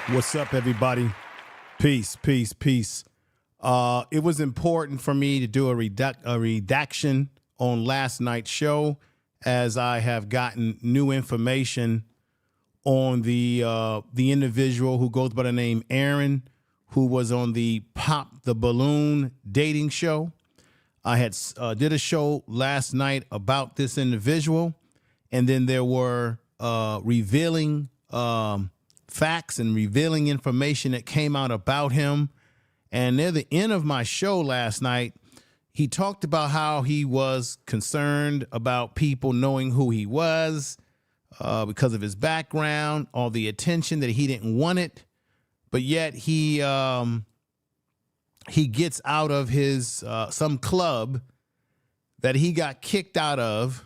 What's up, everybody? Peace, peace, peace. It was important for me to do a redaction on last night's show, as I have gotten new information on the individual who goes by the name Aaron, who was on the Pop the Balloon dating show. I had did a show last night about this individual, and then there were revealing facts and revealing information that came out about him. And near the end of my show last night, he talked about how he was concerned about people knowing who he was because of his background, all the attention that he didn't want it. But yet he gets out of his some club that he got kicked out of,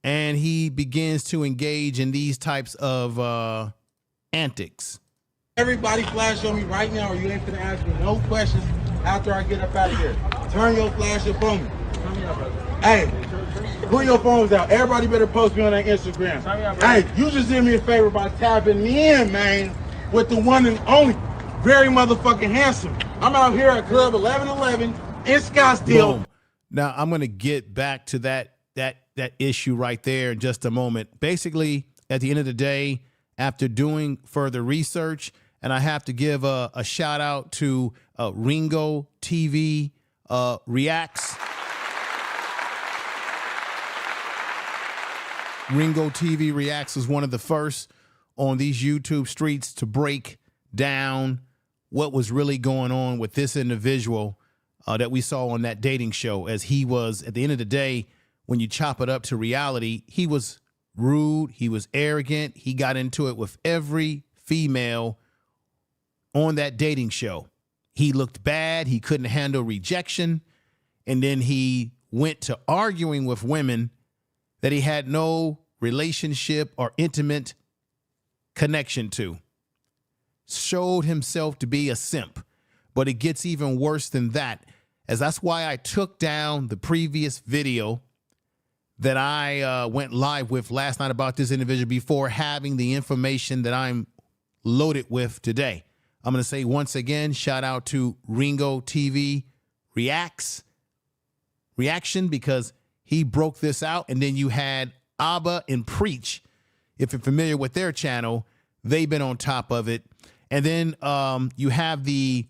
and he begins to engage in these types of antics. Everybody flash on me right now, or you ain't finna ask me no questions after I get up out of here. Turn your flash up on me. Hey, pull your phones out. Everybody better post me on that Instagram. Hey, you just did me a favor by tapping me in, man, with the one and only, very motherfucking handsome. I'm out here at Club 1111 in Scottsdale. Boom. Now I'm gonna get back to that issue right there in just a moment. Basically, at the end of the day, after doing further research, and I have to give a shout out to Ringo TV Reacts. Ringo TV Reacts was one of the first on these YouTube streets to break down what was really going on with this individual that we saw on that dating show, as he was, at the end of the day, when you chop it up to reality, he was rude, he was arrogant, he got into it with every female on that dating show. He looked bad, he couldn't handle rejection, and then he went to arguing with women that he had no relationship or intimate connection to. Showed himself to be a simp. But it gets even worse than that, as that's why I took down the previous video that I went live with last night about this individual before having the information that I'm loaded with today. I'm going to say once again, shout out to Ringo TV Reaction, because he broke this out. And then you had Abba and Preach. If you're familiar with their channel, they've been on top of it. And then you have the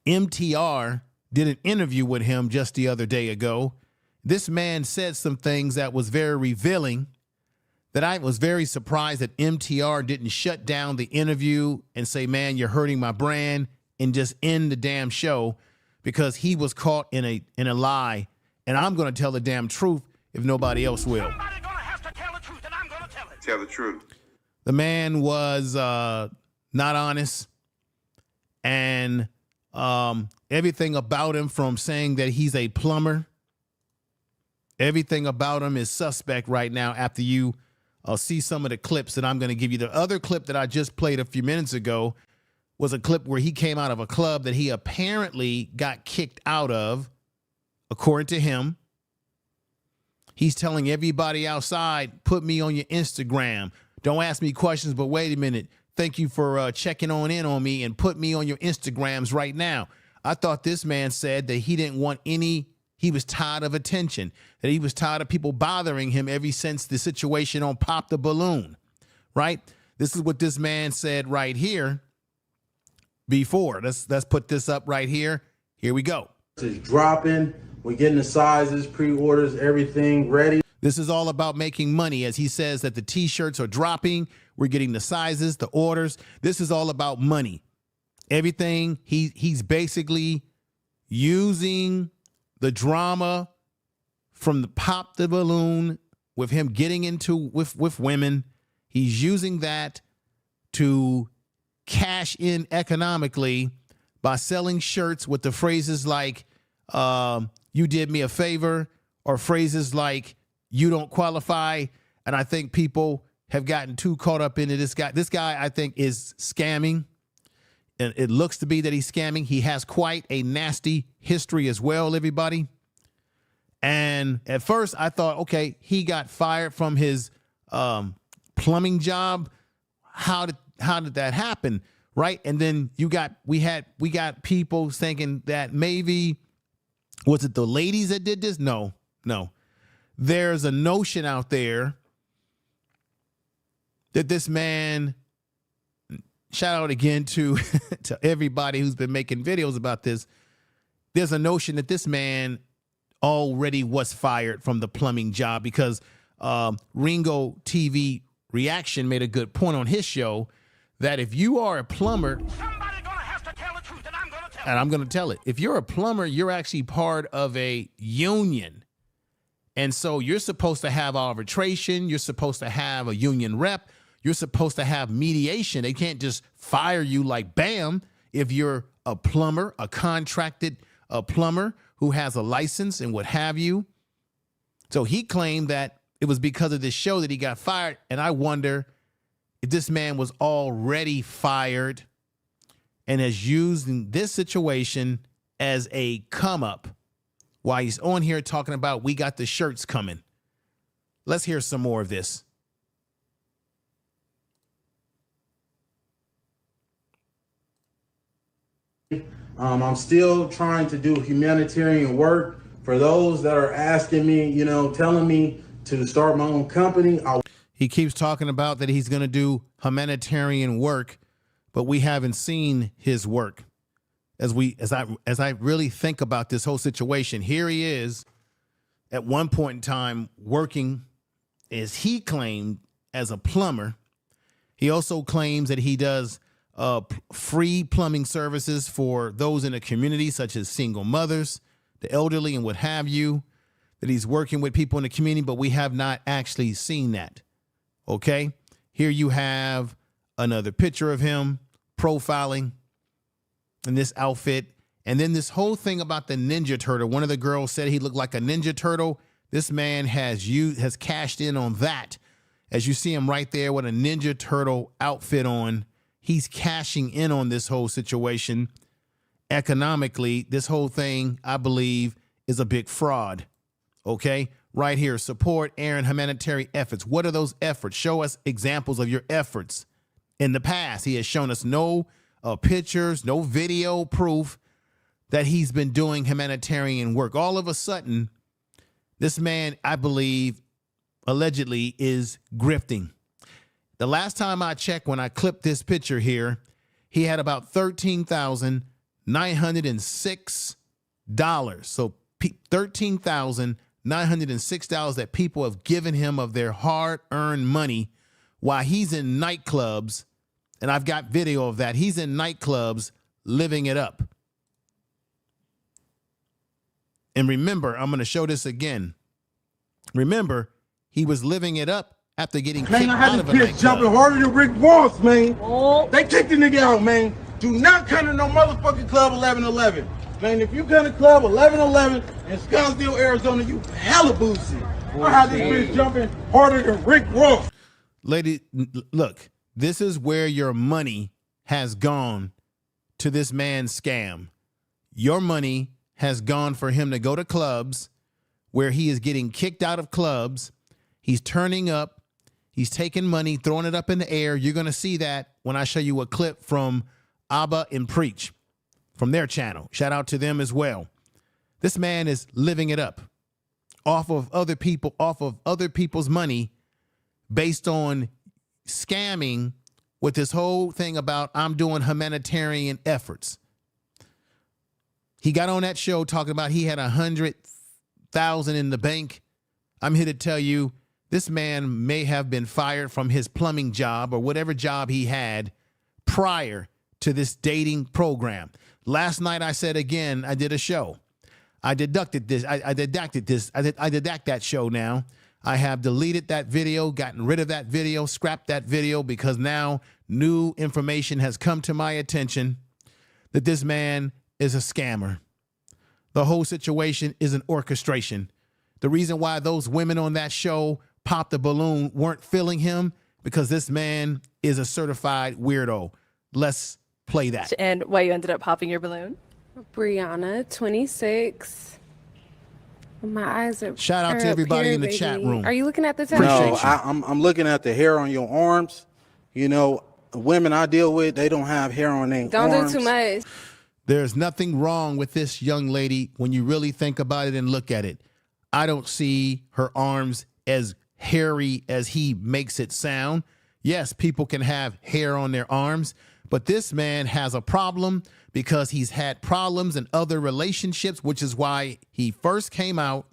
MTR did an interview with him just the other day ago. This man said some things that was very revealing, that I was very surprised that MTR didn't shut down the interview and say, man, you're hurting my brand, and just end the damn show, because he was caught in a lie. And I'm going to tell the damn truth if nobody else will. Somebody's going to have to tell the truth, and I'm going to tell it. Tell the truth. The man was not honest, and everything about him, from saying that he's a plumber, everything about him is suspect right now after you see some of the clips that I'm going to give you. The other clip that I just played a few minutes ago was a clip where he came out of a club that he apparently got kicked out of, according to him. He's telling everybody outside, put me on your Instagram. Don't ask me questions, but wait a minute. Thank you for checking in on me, and put me on your Instagrams right now. I thought this man said that he didn't want any, he was tired of attention, that he was tired of people bothering him ever since the situation on Pop the Balloon, right? This is what this man said right here before. Let's put this up right here. Here we go. It's dropping. We're getting the sizes, pre-orders, everything ready. This is all about making money, as he says that the T-shirts are dropping. We're getting the sizes, the orders. This is all about money. Everything, he's basically using the drama from the Pop the Balloon with him getting into with women. He's using that to cash in economically by selling shirts with the phrases like, you did me a favor, or phrases like, you don't qualify. And I think people have gotten too caught up into this guy. This guy, I think, is scamming. And it looks to be that he's scamming. He has quite a nasty history as well, everybody. And at first I thought, okay, he got fired from his plumbing job. How that happen? Right. And then we got people thinking that maybe, was it the ladies that did this? No. There's a notion out there that this man, shout out again to everybody who's been making videos about this. There's a notion that this man already was fired from the plumbing job because Ringo TV Reaction made a good point on his show that if you are a plumber, Somebody gonna have to tell the truth, and I'm gonna tell and it. I'm going to tell it, if you're a plumber, you're actually part of a union. And so you're supposed to have arbitration. You're supposed to have a union rep. You're supposed to have mediation. They can't just fire you like bam if you're a plumber, a contracted plumber who has a license and what have you. So he claimed that it was because of this show that he got fired. And I wonder if this man was already fired and is using this situation as a come up while he's on here talking about we got the shirts coming. Let's hear some more of this. I'm still trying to do humanitarian work for those that are asking me, telling me to start my own company. He keeps talking about that he's going to do humanitarian work, but we haven't seen his work. As I really think about this whole situation, here he is at one point in time working, as he claimed, as a plumber. He also claims that he does free plumbing services for those in the community, such as single mothers, the elderly, and what have you, that he's working with people in the community, but we have not actually seen that. Okay, here you have another picture of him profiling in this outfit. And then this whole thing about the Ninja Turtle. One of the girls said he looked like a Ninja Turtle. This man has cashed in on that. As you see him right there with a Ninja Turtle outfit on, he's cashing in on this whole situation. Economically, this whole thing, I believe, is a big fraud. Okay, right here, support Aaron humanitarian efforts. What are those efforts? Show us examples of your efforts. In the past, he has shown us no pictures, no video proof that he's been doing humanitarian work. All of a sudden, this man, I believe, allegedly is grifting. The last time I checked, when I clipped this picture here, he had about $13,906. So $13,906 that people have given him of their hard-earned money while he's in nightclubs. And I've got video of that. He's in nightclubs living it up. And remember, I'm going to show this again. Remember, he was living it up after getting kicked out of a nightclub. Jumping harder than Rick Ross, man. Oh. They kicked the nigga out, man. Do not come to no motherfucking club 1111. Man, if you come to club 1111 in Scottsdale, Arizona, you hella boozy. I had this bitch jumping harder than Rick Ross. Lady, look. This is where your money has gone to this man's scam. Your money has gone for him to go to clubs where he is getting kicked out of clubs. He's turning up. He's taking money, throwing it up in the air. You're going to see that when I show you a clip from Abba and Preach from their channel. Shout out to them as well. This man is living it up off of other people's money based on scamming with this whole thing about I'm doing humanitarian efforts. He got on that show talking about he had 100,000 in the bank. I'm here to tell you this man may have been fired from his plumbing job or whatever job he had prior to this dating program. Last night I said again, I did a show. I deducted this. I deducted that show now. I have deleted that video, gotten rid of that video, scrapped that video because now new information has come to my attention that this man is a scammer. The whole situation is an orchestration. The reason why those women on that show popped the balloon weren't feeling him because this man is a certified weirdo. Let's play that. And why you ended up popping your balloon? Brianna, 26. My eyes are. Shout out to everybody in the chat room. Are you looking at the text? No, I'm looking at the hair on your arms. women I deal with, they don't have hair on their Don't arms. do too much. There's nothing wrong with this young lady when you really think about it and look at it. I don't see her arms as hairy as he makes it sound. Yes, people can have hair on their arms, but this man has a problem because he's had problems in other relationships, which is why he first came out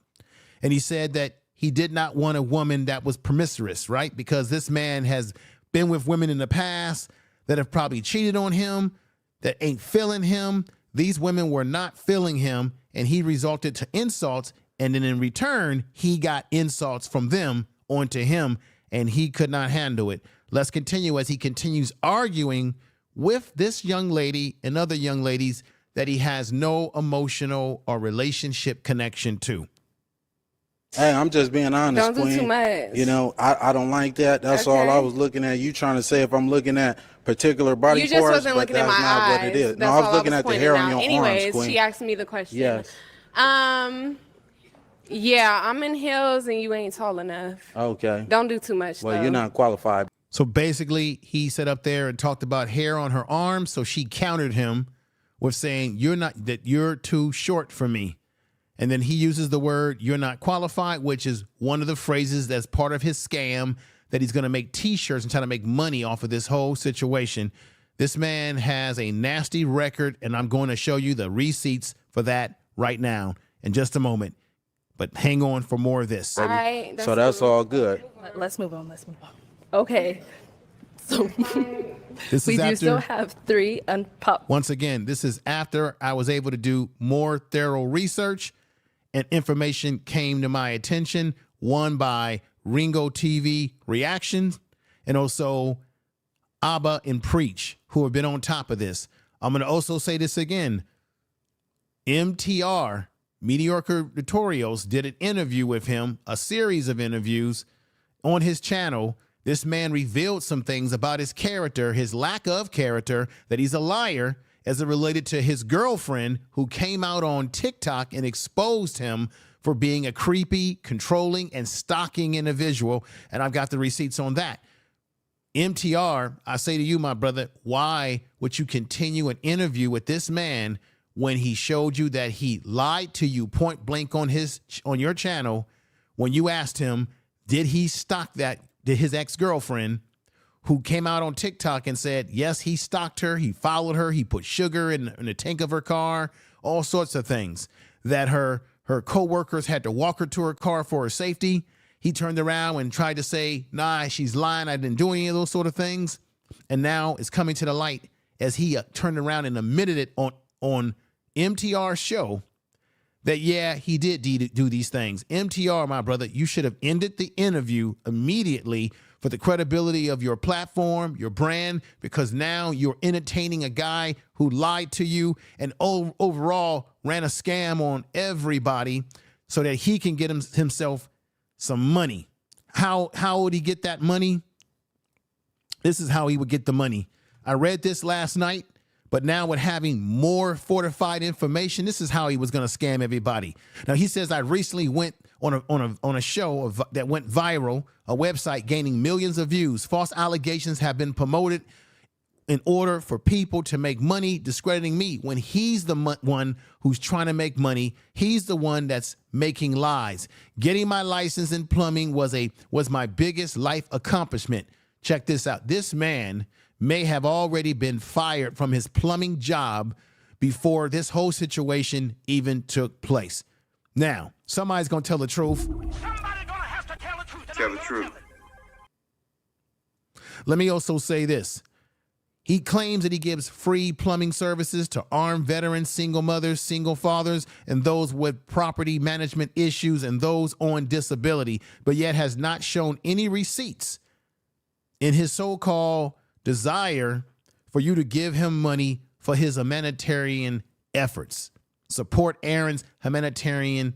and he said that he did not want a woman that was promiscuous, right? Because this man has been with women in the past that have probably cheated on him, that ain't feeling him. These women were not feeling him, and he resulted to insults. And then in return, he got insults from them onto him, and he could not handle it. Let's continue as he continues arguing with this young lady and other young ladies that he has no emotional or relationship connection to. Hey, I'm just being honest, Don't do Queen. too much. You know, I don't like that. That's all I was looking at. You trying to say if I'm looking at particular body parts, You just wasn't but looking at that's my not eyes. what it is. That's No, I was all looking at the pointing hair on out. your Anyways, arms, Queen. she asked me the question. Yes. Yeah, I'm in heels and you ain't tall enough. Okay. Don't do too much, Well, though. you're not qualified. So basically, he sat up there and talked about hair on her arms. So she countered him with saying, you're too short for me. And then he uses the word, you're not qualified, which is one of the phrases that's part of his scam that he's going to make T-shirts and try to make money off of this whole situation. This man has a nasty record, and I'm going to show you the receipts for that right now in just a moment. But hang on for more of this. All right. So that's all good. Let's move on. Let's move on. Okay. So This we is do after, still have 3 unpopped. once again, this is after I was able to do more thorough research and information came to my attention, one by Ringo TV Reactions and also Abba and Preach, who have been on top of this. I'm going to also say this again. MTR, Mediocre Tutorials, did an interview with him, a series of interviews on his channel. This man revealed some things about his character, his lack of character, that he's a liar as it related to his girlfriend who came out on TikTok and exposed him for being a creepy, controlling, and stalking individual. And I've got the receipts on that. MTR, I say to you, my brother, why would you continue an interview with this man when he showed you that he lied to you point blank on your channel when you asked him, did he stalk his ex-girlfriend, who came out on TikTok and said, yes, he stalked her, he followed her, he put sugar in the tank of her car, all sorts of things, that her co-workers had to walk her to her car for her safety. He turned around and tried to say, nah, she's lying, I didn't do any of those sort of things. And now it's coming to the light as he turned around and admitted it on MTR's show that, yeah, he did do these things. MTR, my brother, you should have ended the interview immediately for the credibility of your platform, your brand, because now you're entertaining a guy who lied to you and overall ran a scam on everybody so that he can get himself some money. How would he get that money? This is how he would get the money. I read this last night, but now with having more fortified information, this is how he was going to scam everybody. Now, he says, I recently went on a show that went viral, a website gaining millions of views. False allegations have been promoted in order for people to make money, discrediting me when he's the one who's trying to make money. He's the one that's making lies. Getting my license in plumbing was my biggest life accomplishment. Check this out. This man may have already been fired from his plumbing job before this whole situation even took place. Now, somebody's going to tell the truth. Somebody's gonna have to tell the truth. Tell the truth. Let me also say this. He claims that he gives free plumbing services to armed veterans, single mothers, single fathers, and those with property management issues and those on disability, but yet has not shown any receipts in his so-called desire for you to give him money for his humanitarian efforts. Support Aaron's humanitarian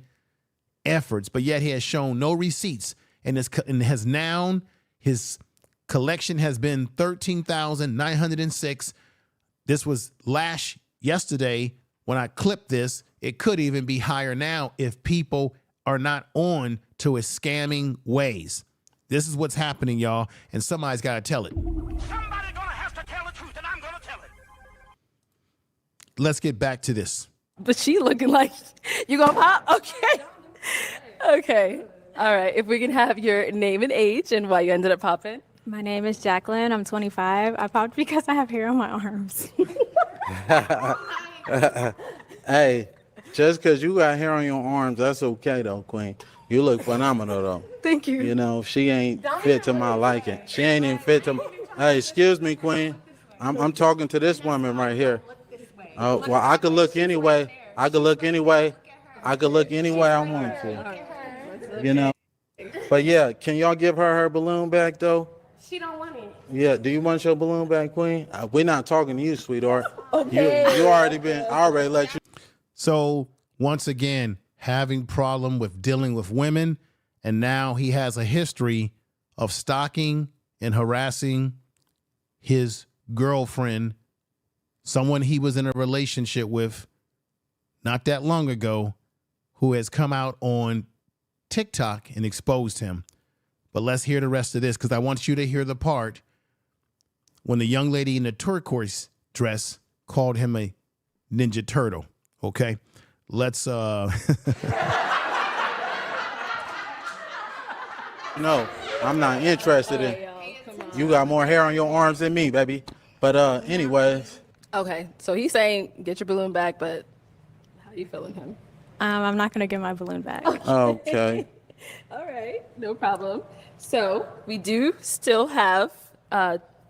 efforts, but yet he has shown no receipts and has now his collection has been $13,906. This was yesterday when I clipped this. It could even be higher now if people are not on to his scamming ways. This is what's happening, y'all, and somebody's got to tell it. Somebody's gonna have let's get back to this. But she looking like you gonna pop? Okay. Okay. All right. If we can have your name and age and why you ended up popping. My name is Jacqueline. I'm 25. I popped because I have hair on my arms. Hey, just because you got hair on your arms, that's okay though, Queen. You look phenomenal though. Thank you. You know, she ain't fit to my liking. She ain't even fit to. Hey, excuse me, Queen. I'm talking to this woman right here. Oh, well, I could look anyway. I could look any way I want to. You know. But yeah, can y'all give her balloon back though? She don't want it. Yeah. Do you want your balloon back, Queen? We're not talking to you, sweetheart. Okay. You already been. I already let you. So once again, having problem with dealing with women, and now he has a history of stalking and harassing his girlfriend, someone he was in a relationship with not that long ago, who has come out on TikTok and exposed him. But let's hear the rest of this, because I want you to hear the part when the young lady in the turquoise dress called him a Ninja Turtle. Okay, let's No, I'm not interested in. You got more hair on your arms than me, baby. But anyways. Okay. So he's saying get your balloon back, but how you feeling him? I'm not going to get my balloon back. Okay. All right. No problem. So we do still have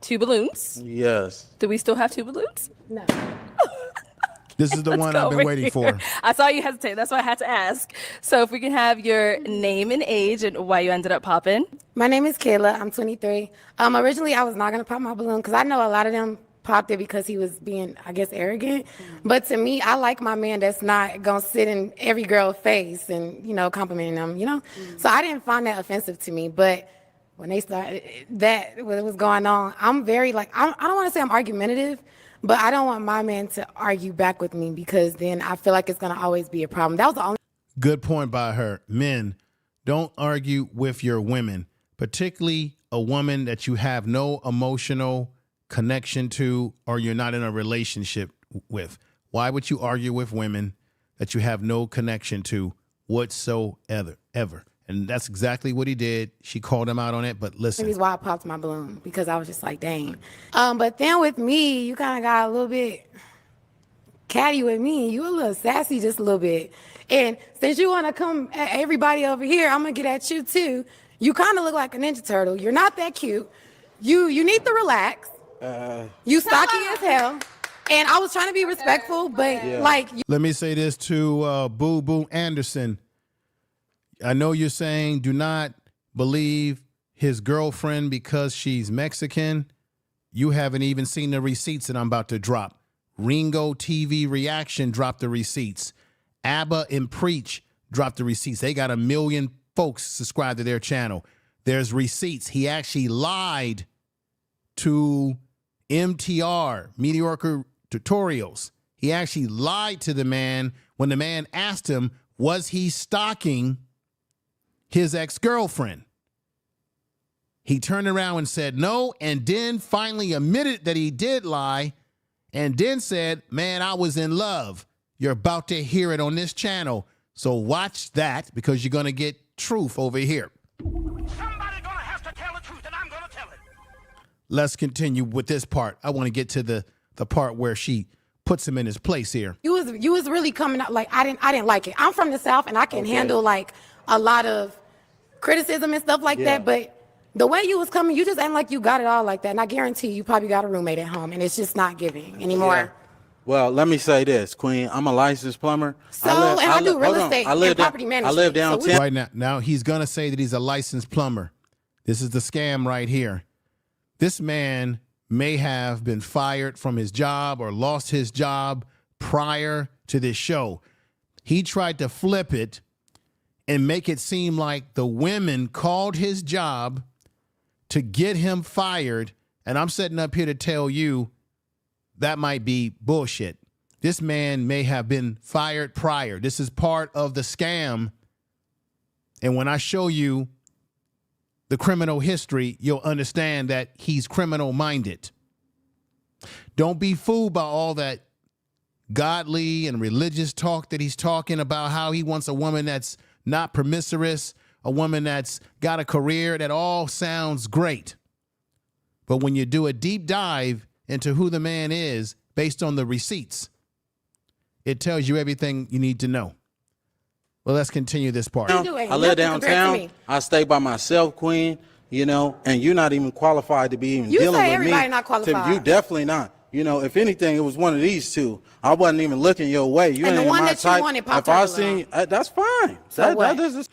2 balloons. Yes. Do we still have 2 balloons? No. this is the one I've been waiting for. I saw you hesitate. That's why I had to ask. So if we can have your name and age and why you ended up popping. My name is Kayla. I'm 23. Originally, I was not going to pop my balloon because I know a lot of them popped it because he was being, I guess, arrogant. But to me, I like my man that's not going to sit in every girl's face and, complimenting them, So I didn't find that offensive to me. But when they started what was going on, I'm very, I don't want to say I'm argumentative, but I don't want my man to argue back with me because then I feel like it's going to always be a problem. That was the only. Good point by her. Men, don't argue with your women, particularly a woman that you have no emotional connection to or you're not in a relationship with. Why would you argue with women that you have no connection to whatsoever? And that's exactly what he did. She called him out on it, but listen. That's why I popped my balloon, because I was just like, dang. But then with me, you kind of got a little bit catty with me. You a little sassy just a little bit. And since you want to come at everybody over here, I'm going to get at you too. You kind of look like a Ninja Turtle. You're not that cute. You need to relax. You stocky as hell. And I was trying to be respectful, but Let me say this to Boo Boo Anderson. I know you're saying do not believe his girlfriend because she's Mexican. You haven't even seen the receipts that I'm about to drop. Ringo TV Reaction dropped the receipts. ABBA and Preach dropped the receipts. They got 1 million folks subscribed to their channel. There's receipts. He actually lied to MTR, Mediocre Tutorials. He actually lied to the man when the man asked him, was he stalking his ex-girlfriend? He turned around and said no, and then finally admitted that he did lie, and then said, man, I was in love. You're about to hear it on this channel. So watch that, because you're going to get truth over here. Somebody gonna have to tell the truth, and I'm gonna tell it. Let's continue with this part. I want to get to the part where she puts him in his place here. you was really coming out like I didn't like it. I'm from the South and I can handle like a lot of criticism and stuff like that, but the way you was coming, you just ain't like you got it all like that. And I guarantee you probably got a roommate at home and it's just not giving anymore. Yeah. Well, let me say this, Queen. I'm a licensed plumber. I do real estate and property management. I live downtown. Right now he's going to say that he's a licensed plumber. This is the scam right here. This man may have been fired from his job or lost his job prior to this show. He tried to flip it and make it seem like the women called his job to get him fired. And I'm sitting up here to tell you that might be bullshit. This man may have been fired prior. This is part of the scam. And when I show you the criminal history, you'll understand that he's criminal minded. Don't be fooled by all that godly and religious talk that he's talking about, how he wants a woman that's not promiscuous, a woman that's got a career, that all sounds great. But when you do a deep dive into who the man is based on the receipts, it tells you everything you need to know. Well, let's continue this part. You doing I live nothing compared to downtown. me. I stay by myself, Queen. You know, and you're not even qualified to be even You dealing say with everybody me. not qualified. You definitely not. You know, if anything, it was one of these two. I wasn't even looking your way. You And the ain't one my that you type. wanted popped If I up seen, that's fine. So what?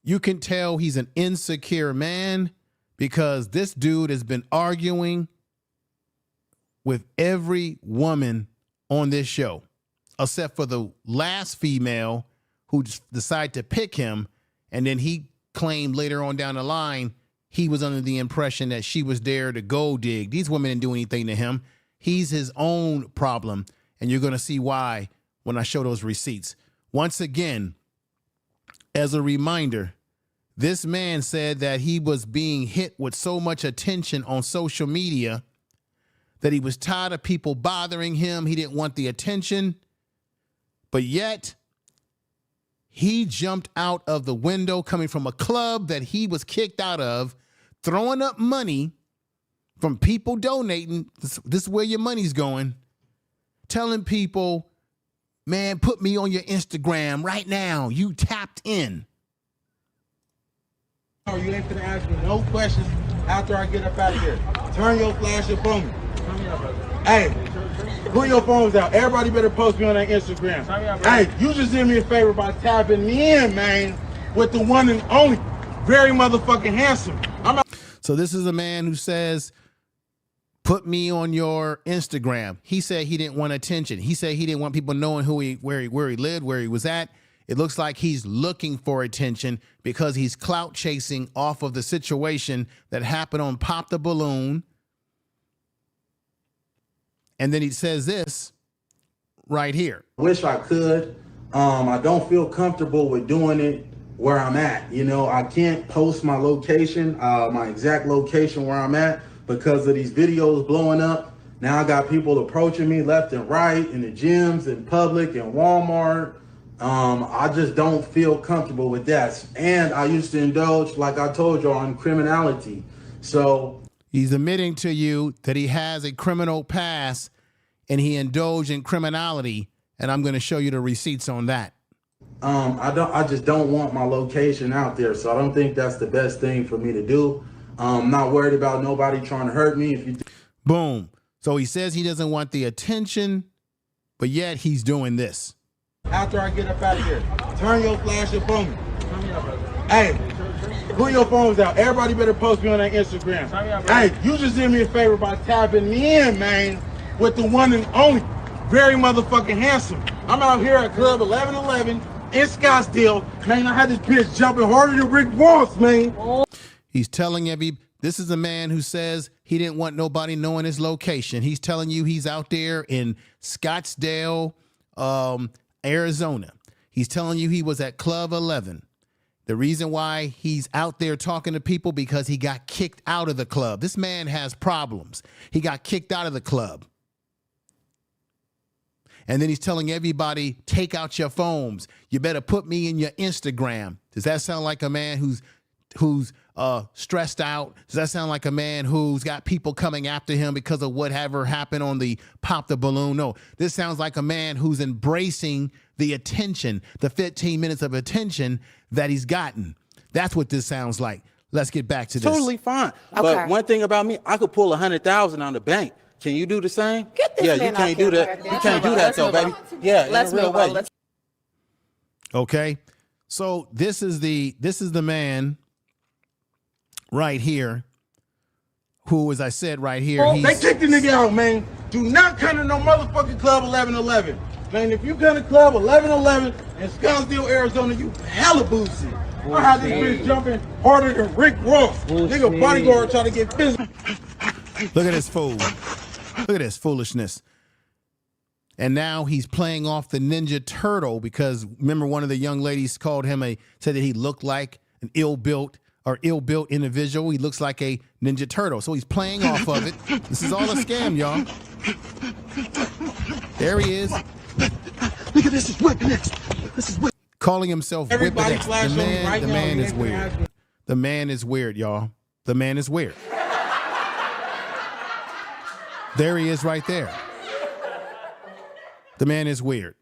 You can tell he's an insecure man because this dude has been arguing with every woman on this show, except for the last female who decided to pick him. And then he claimed later on down the line, he was under the impression that she was there to gold dig. These women didn't do anything to him. He's his own problem. And you're going to see why when I show those receipts. Once again, as a reminder, this man said that he was being hit with so much attention on social media that he was tired of people bothering him. He didn't want the attention. But yet, he jumped out of the window coming from a club that he was kicked out of, throwing up money from people donating. This is where your money's going. Telling people, man, put me on your Instagram right now. You tapped in. You ain't finna ask me no questions after I get up out of here. Turn your flash up on me. Hey, put your phones out. Everybody better post me on that Instagram. Hey, you just did me a favor by tapping me in, man, with the one and only, very motherfucking handsome. So this is a man who says, put me on your Instagram. He said he didn't want attention. He said he didn't want people knowing where he lived, where he was at. It looks like he's looking for attention because he's clout chasing off of the situation that happened on Pop the Balloon. And then he says this right here. Wish I could. I don't feel comfortable with doing it where I'm at. You know, I can't post my location, my exact location where I'm at because of these videos blowing up. Now I got people approaching me left and right in the gyms, in public, in Walmart. I just don't feel comfortable with that. And I used to indulge, like I told you, in criminality. So he's admitting to you that he has a criminal past and he indulged in criminality. And I'm going to show you the receipts on that. I just don't want my location out there. So I don't think that's the best thing for me to do. I'm not worried about nobody trying to hurt me. If you Boom. So he says he doesn't want the attention, but yet he's doing this. After I get up out of here, turn your flash up on me. Hey, put your phones out. Everybody better post me on that Instagram. Hey, you just did me a favor by tapping me in, man, with the one and only, very motherfucking handsome. I'm out here at Club 1111 in Scottsdale. Man, I had this bitch jumping harder than Rick Ross, man. He's telling this is a man who says he didn't want nobody knowing his location. He's telling you he's out there in Scottsdale, Arizona. He's telling you he was at Club 11. The reason why he's out there talking to people because he got kicked out of the club. This man has problems. He got kicked out of the club. And then he's telling everybody, take out your phones. You better put me in your Instagram. Does that sound like a man who's stressed out? Does that sound like a man who's got people coming after him because of whatever happened on the Pop the Balloon? No, this sounds like a man who's embracing the attention, the 15 minutes of attention that he's gotten. That's what this sounds like. Let's get back to this. totally fine. Okay. But one thing about me, I could pull 100,000 on the bank. Can you do the same? Get this yeah, man you can't off do camera, that. man. You can't do that though, baby. Yeah, Let's in a real move on. way. Let's Okay. So this is the man right here who, as I said right here, They kicked the nigga out, man. Do not come to no motherfucking Club 1111. Man, if you come to Club 1111 in Scottsdale, Arizona, you hella boozy. I had this bitch jumping harder than Rick Ross. Nigga bodyguard trying to get physical. Look at this fool. Look at this foolishness. And now he's playing off the Ninja Turtle because remember one of the young ladies called him said that he looked like an ill-built individual. He looks like a Ninja Turtle. So he's playing off of it. This is all a scam, y'all. There he is. Look at this, is Whip next. This is Whip. Calling himself Whip Everybody X. flash The on me man, right the now. man You is ain't gonna ask weird. me. The man is weird, y'all. The man is weird. There he is right there. The man is weird.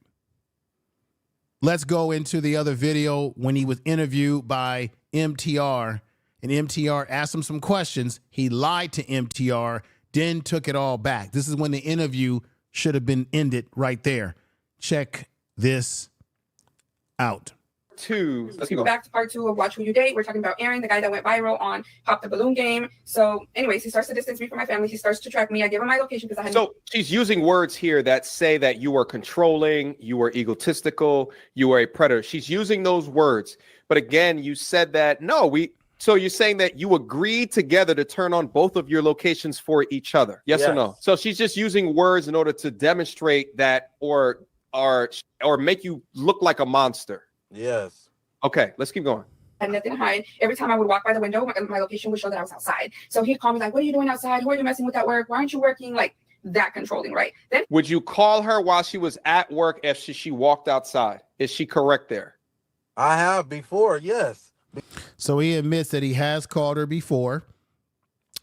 Let's go into the other video when he was interviewed by MTR, and MTR asked him some questions. He lied to MTR, then took it all back. This is when the interview should have been ended right there. Check this out. Let's go back to part 2 of Watch Who You Date. We're talking about Aaron, the guy that went viral on Pop the Balloon Game. So anyways, he starts to distance me from my family. He starts to track me. I give him my location because I had So she's using words here that say that you are controlling, you are egotistical, you are a predator. She's using those words. But again, you said that, so you're saying that you agreed together to turn on both of your locations for each other. Yes or no? So she's just using words in order to demonstrate that or make you look like a monster. Yes. Okay, let's keep going. had nothing to hide. Every time I would walk by the window, my location would show that I was outside. So he'd call me like, what are you doing outside? Who are you messing with at work? Why aren't you working? Like that controlling, right? Then Would you call her while she was at work if she walked outside? Is she correct there? I have before, yes. So he admits that he has called her before.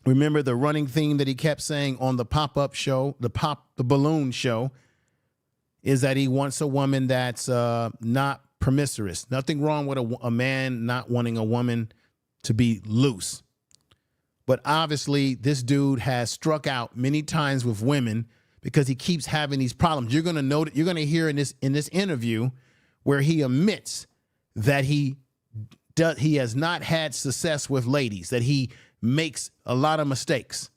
Remember the running theme that he kept saying on the pop-up show, the balloon show, is that he wants a woman that's not promiscuous. Nothing wrong with a man not wanting a woman to be loose. But obviously, this dude has struck out many times with women because he keeps having these problems. You're going to know that you're going to hear in this interview where he admits that he has not had success with ladies, that he makes a lot of mistakes.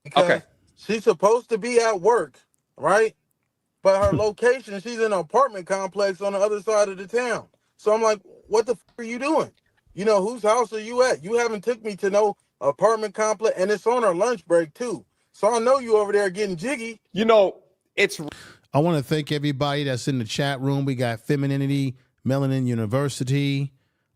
Because okay. She's supposed to be at work, right? But her location, she's in an apartment complex on the other side of the town. So I'm like, what the f are you doing? You know, whose house are you at? You haven't took me to no apartment complex, and it's on her lunch break too. So I know you over there getting jiggy. You know, I want to thank everybody that's in the chat room. We got Femininity, Melanin University.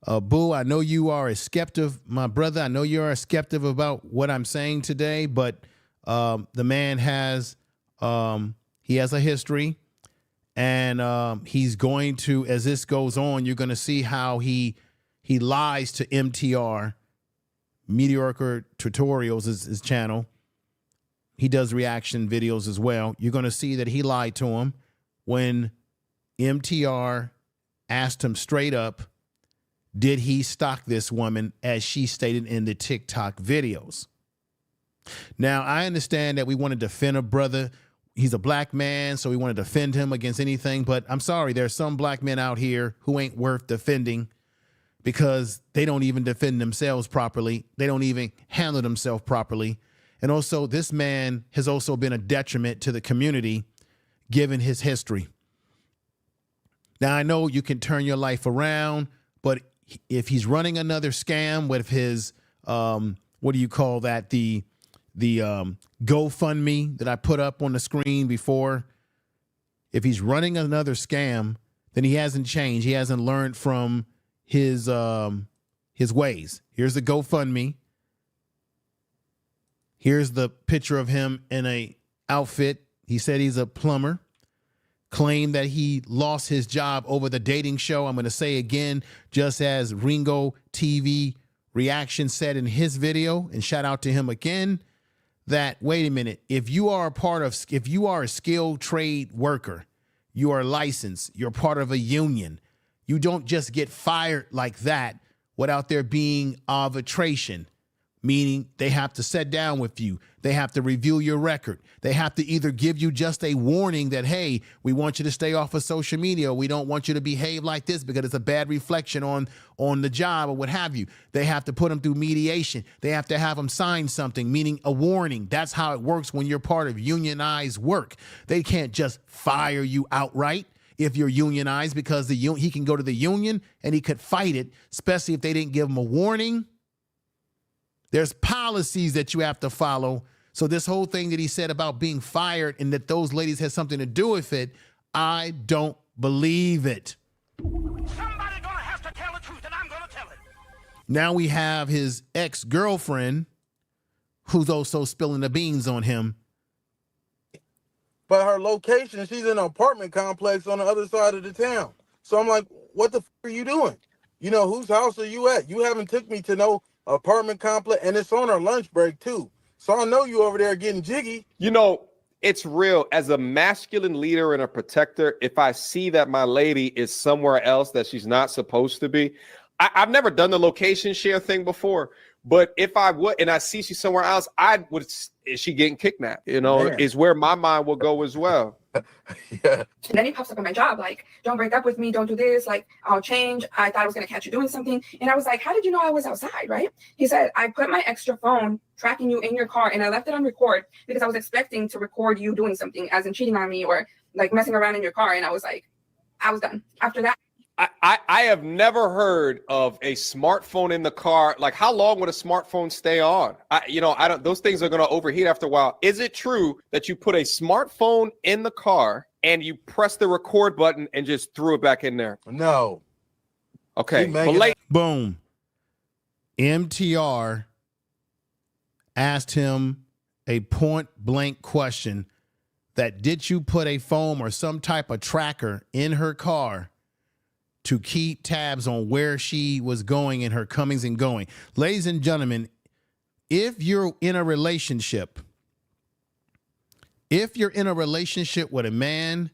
Boo, I know you are a skeptic, my brother. I know you are a skeptic about what I'm saying today, but the man has he has a history, and he's going to, as this goes on, you're going to see how he lies to MTR. Mediocre Tutorials is his channel. He does reaction videos as well. You're going to see that he lied to him when MTR asked him straight up, did he stalk this woman, as she stated in the TikTok videos. Now, I understand that we want to defend a brother. He's a black man, so we want to defend him against anything. But I'm sorry, there's some black men out here who ain't worth defending because they don't even defend themselves properly. They don't even handle themselves properly. And also, this man has also been a detriment to the community, given his history. Now, I know you can turn your life around, but if he's running another scam with his, what do you call that? The GoFundMe that I put up on the screen before. If he's running another scam, then he hasn't changed. He hasn't learned from his ways. Here's the GoFundMe. Here's the picture of him in a outfit. He said he's a plumber. Claimed that he lost his job over the dating show. I'm going to say again, just as Ringo TV Reaction said in his video, and shout out to him again, that, wait a minute, if you are a skilled trade worker, you are licensed, you're part of a union, you don't just get fired like that without there being arbitration. Meaning they have to sit down with you. They have to review your record. They have to either give you just a warning that, hey, we want you to stay off of social media. We don't want you to behave like this because it's a bad reflection on the job or what have you. They have to put them through mediation. They have to have them sign something, meaning a warning. That's how it works when you're part of unionized work. They can't just fire you outright if you're unionized, because he can go to the union and he could fight it, especially if they didn't give him a warning. There's policies that you have to follow. So this whole thing that he said about being fired and that those ladies had something to do with it, I don't believe it. Somebody gonna have to tell the truth, and I'm gonna tell it. Now we have his ex-girlfriend who's also spilling the beans on him. But her location, she's in an apartment complex on the other side of the town. So I'm like, what the f are you doing? You know, whose house are you at? You haven't took me to no apartment complex, and it's on her lunch break too. So I know you over there getting jiggy. You know, it's real. As a masculine leader and a protector, if I see that my lady is somewhere else that she's not supposed to be, I've never done the location share thing before, but if I would, and I see she's somewhere else, I would, is she getting kidnapped? You know, Man. is where my mind will go as well. Yeah. And then he pops up in my job, like, don't break up with me, don't do this, like, I'll change. I thought I was gonna catch you doing something. And I was like, how did you know I was outside, right? He said, I put my extra phone tracking you in your car and I left it on record because I was expecting to record you doing something, as in cheating on me or like messing around in your car. And I was like, I was done. After that, I have never heard of a smartphone in the car. Like, how long would a smartphone stay on? I don't, those things are going to overheat after a while. Is it true that you put a smartphone in the car and you press the record button and just threw it back in there? No. Okay. He making it- Boom. MTR asked him a point blank question that did you put a foam or some type of tracker in her car to keep tabs on where she was going in her comings and going? Ladies and gentlemen, if you're in a relationship, with a man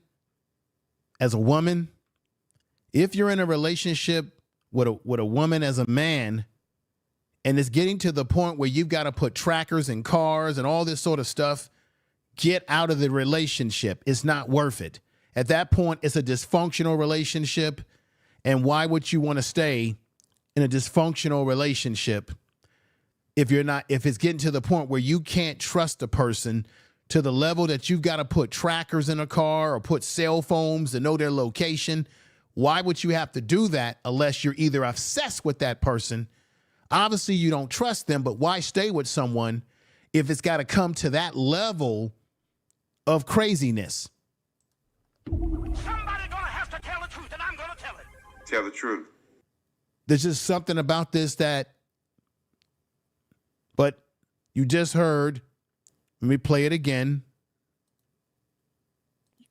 as a woman, if you're in a relationship with a woman as a man, and it's getting to the point where you've got to put trackers in cars and all this sort of stuff, get out of the relationship. It's not worth it. At that point, it's a dysfunctional relationship. And why would you want to stay in a dysfunctional relationship if it's getting to the point where you can't trust a person to the level that you've got to put trackers in a car or put cell phones to know their location? Why would you have to do that unless you're either obsessed with that person? Obviously, you don't trust them, but why stay with someone if it's got to come to that level of craziness? Somebody gonna have to tell the truth, and I'm gonna tell it. Tell the truth. There's just something about this but you just heard. Let me play it again.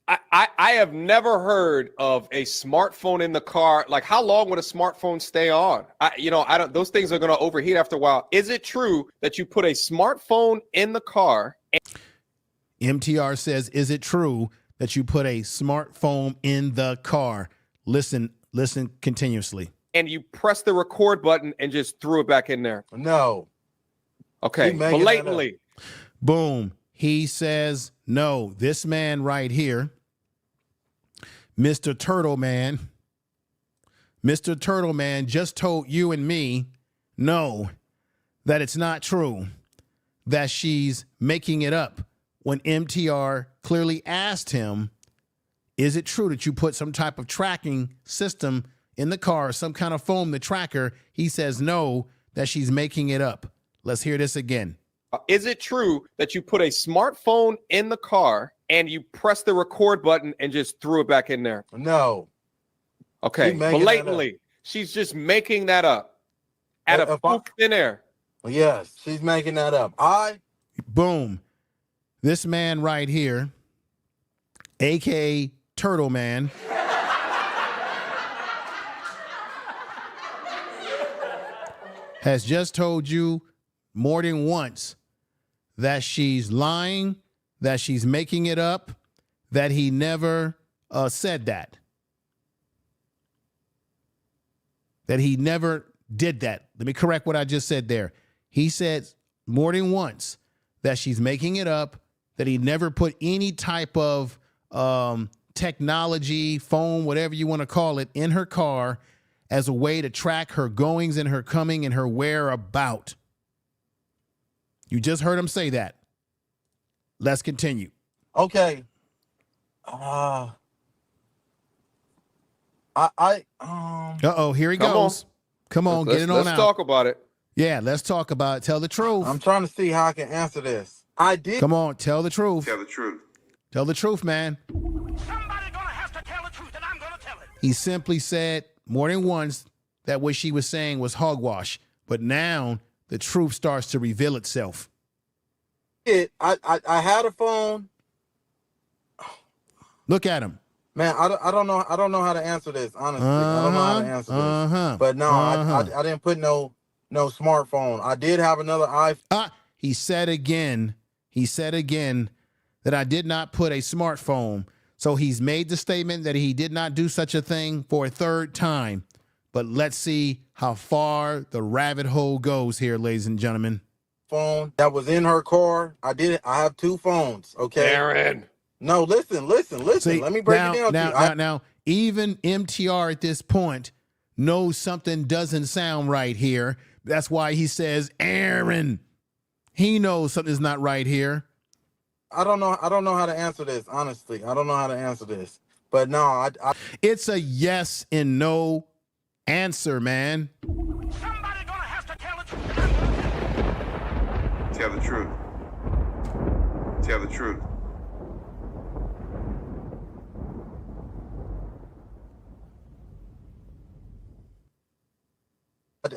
I have never heard of a smartphone in the car. Like, how long would a smartphone stay on? I don't, those things are going to overheat after a while. Is it true that you put a smartphone in the car? MTR says, is it true that you put a smartphone in the car? Listen continuously. And you press the record button and just threw it back in there? No. Okay, He making that blatantly. Boom. He says no. This man right here, Mr. Turtle Man just told you and me, no, that it's not true, that she's making it up, when MTR clearly asked him, is it true that you put some type of tracking system in the car, some kind of foam to track her? He says no, that she's making it up. Let's hear this again. Is it true that you put a smartphone in the car and you press the record button and just threw it back in there? No. Okay, He making that blatantly. She's just making that up out of thin air. Yes, she's making that up. Boom. This man right here, AKA Turtle Man, has just told you more than once that she's lying, that she's making it up, that he never said that. That he never did that. Let me correct what I just said there. He said more than once that she's making it up, that he never put any type of technology, phone, whatever you want to call it, in her car as a way to track her goings and her coming and her whereabout. You just heard him say that. Let's continue. Okay. Here he goes. Come on, get it on out. Let's talk about it. Yeah, let's talk about it. Tell the truth. I'm trying to see how I can answer this. I did. Come on, tell the truth. Tell the truth. Tell the truth, man. Somebody gonna have to tell the truth, and I'm gonna tell it. He simply said more than once that what she was saying was hogwash. but now the truth starts to reveal itself. I had a phone. Look at him. Man, I don't know how to answer this, honestly. I don't know how to answer this. But no, I didn't put no smartphone. I did have another iPhone. He said again that I did not put a smartphone. So he's made the statement that he did not do such a thing for a third time. But let's see how far the rabbit hole goes here, ladies and gentlemen. Phone that was in her car. I have 2 phones, okay? Aaron. No, listen. See, let me break it down. Now, even MTR at this point knows something doesn't sound right here. That's why he says, Aaron. He knows something's not right here. I don't know how to answer this, honestly. I don't know how to answer this. But no, it's a yes and no answer, man. Somebody gonna have to tell the truth. Tell the truth. Tell the truth.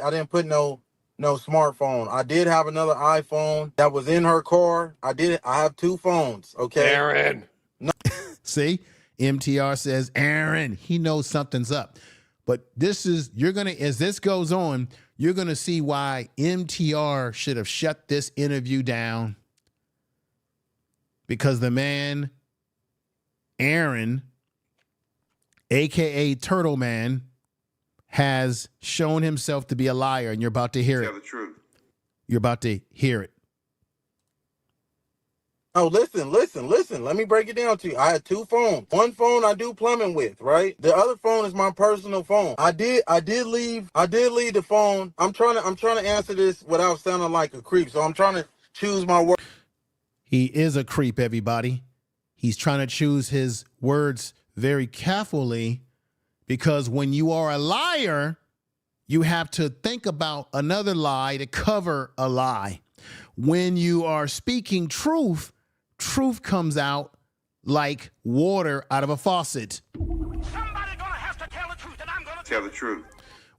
I didn't put no smartphone. I did have another iPhone that was in her car. I have 2 phones, okay? Aaron. No. See, MTR says, Aaron, he knows something's up. But as this goes on, you're going to see why MTR should have shut this interview down. Because the man, Aaron, AKA Turtle Man, has shown himself to be a liar, and you're about to hear it. Tell the truth. You're about to hear it. Oh, listen. Let me break it down to you. I had 2 phones. One phone I do plumbing with, right? The other phone is my personal phone. I did leave the phone. I'm trying to answer this without sounding like a creep. So I'm trying to choose my words. He is a creep, everybody. He's trying to choose his words very carefully, because when you are a liar, you have to think about another lie to cover a lie. When you are speaking truth, truth comes out like water out of a faucet. Somebody gonna have to tell the truth, and I'm gonna tell the truth.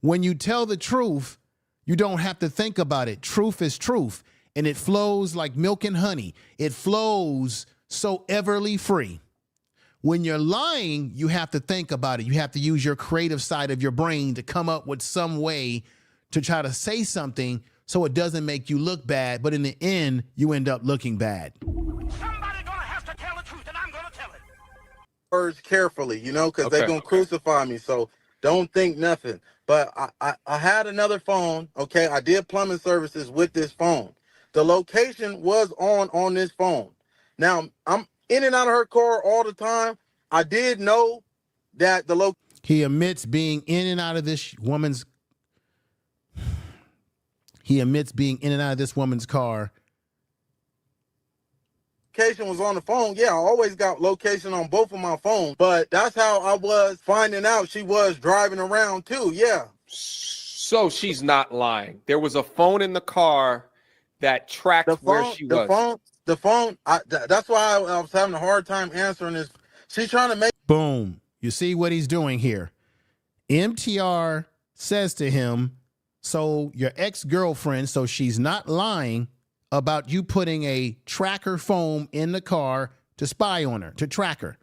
When you tell the truth, you don't have to think about it. Truth is truth, and it flows like milk and honey. It flows so everly free. When you're lying, you have to think about it. You have to use your creative side of your brain to come up with some way to try to say something so it doesn't make you look bad, but in the end, you end up looking bad. Somebody gonna have to tell the truth, and I'm gonna tell it. Words carefully, because they're going to crucify me. So don't think nothing. But I had another phone, okay? I did plumbing services with this phone. The location was on this phone. Now, I'm in and out of her car all the time. I did know that he admits being in and out of this woman's car. Location was on the phone. Yeah, I always got location on both of my phones, but that's how I was finding out she was driving around too. Yeah. So she's not lying. There was a phone in the car that tracked where she was. The phone, that's why I was having a hard time answering this. She's trying to make... Boom. You see what he's doing here. MTR says to him, so your ex-girlfriend, so she's not lying about you putting a tracker phone in the car to spy on her, to track her.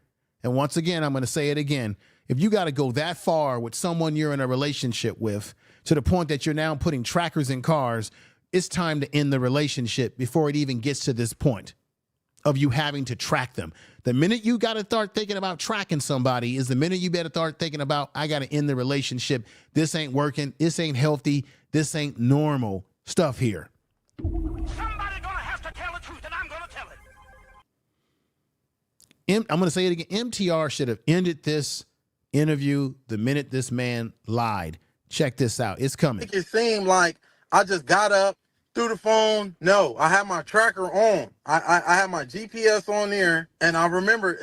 And once again, I'm going to say it again. If you got to go that far with someone you're in a relationship with, to the point that you're now putting trackers in cars, it's time to end the relationship before it even gets to this point of you having to track them. The minute you got to start thinking about tracking somebody is the minute you better start thinking about, I got to end the relationship. This ain't working. This ain't healthy. This ain't normal stuff here. Somebody gonna have to tell the truth, and I'm gonna tell it. I'm going to say it again. MTR should have ended this interview the minute this man lied. Check this out. It's coming. It seemed like I just got up, threw the phone. No, I had my tracker on. I had my GPS on there, and I remember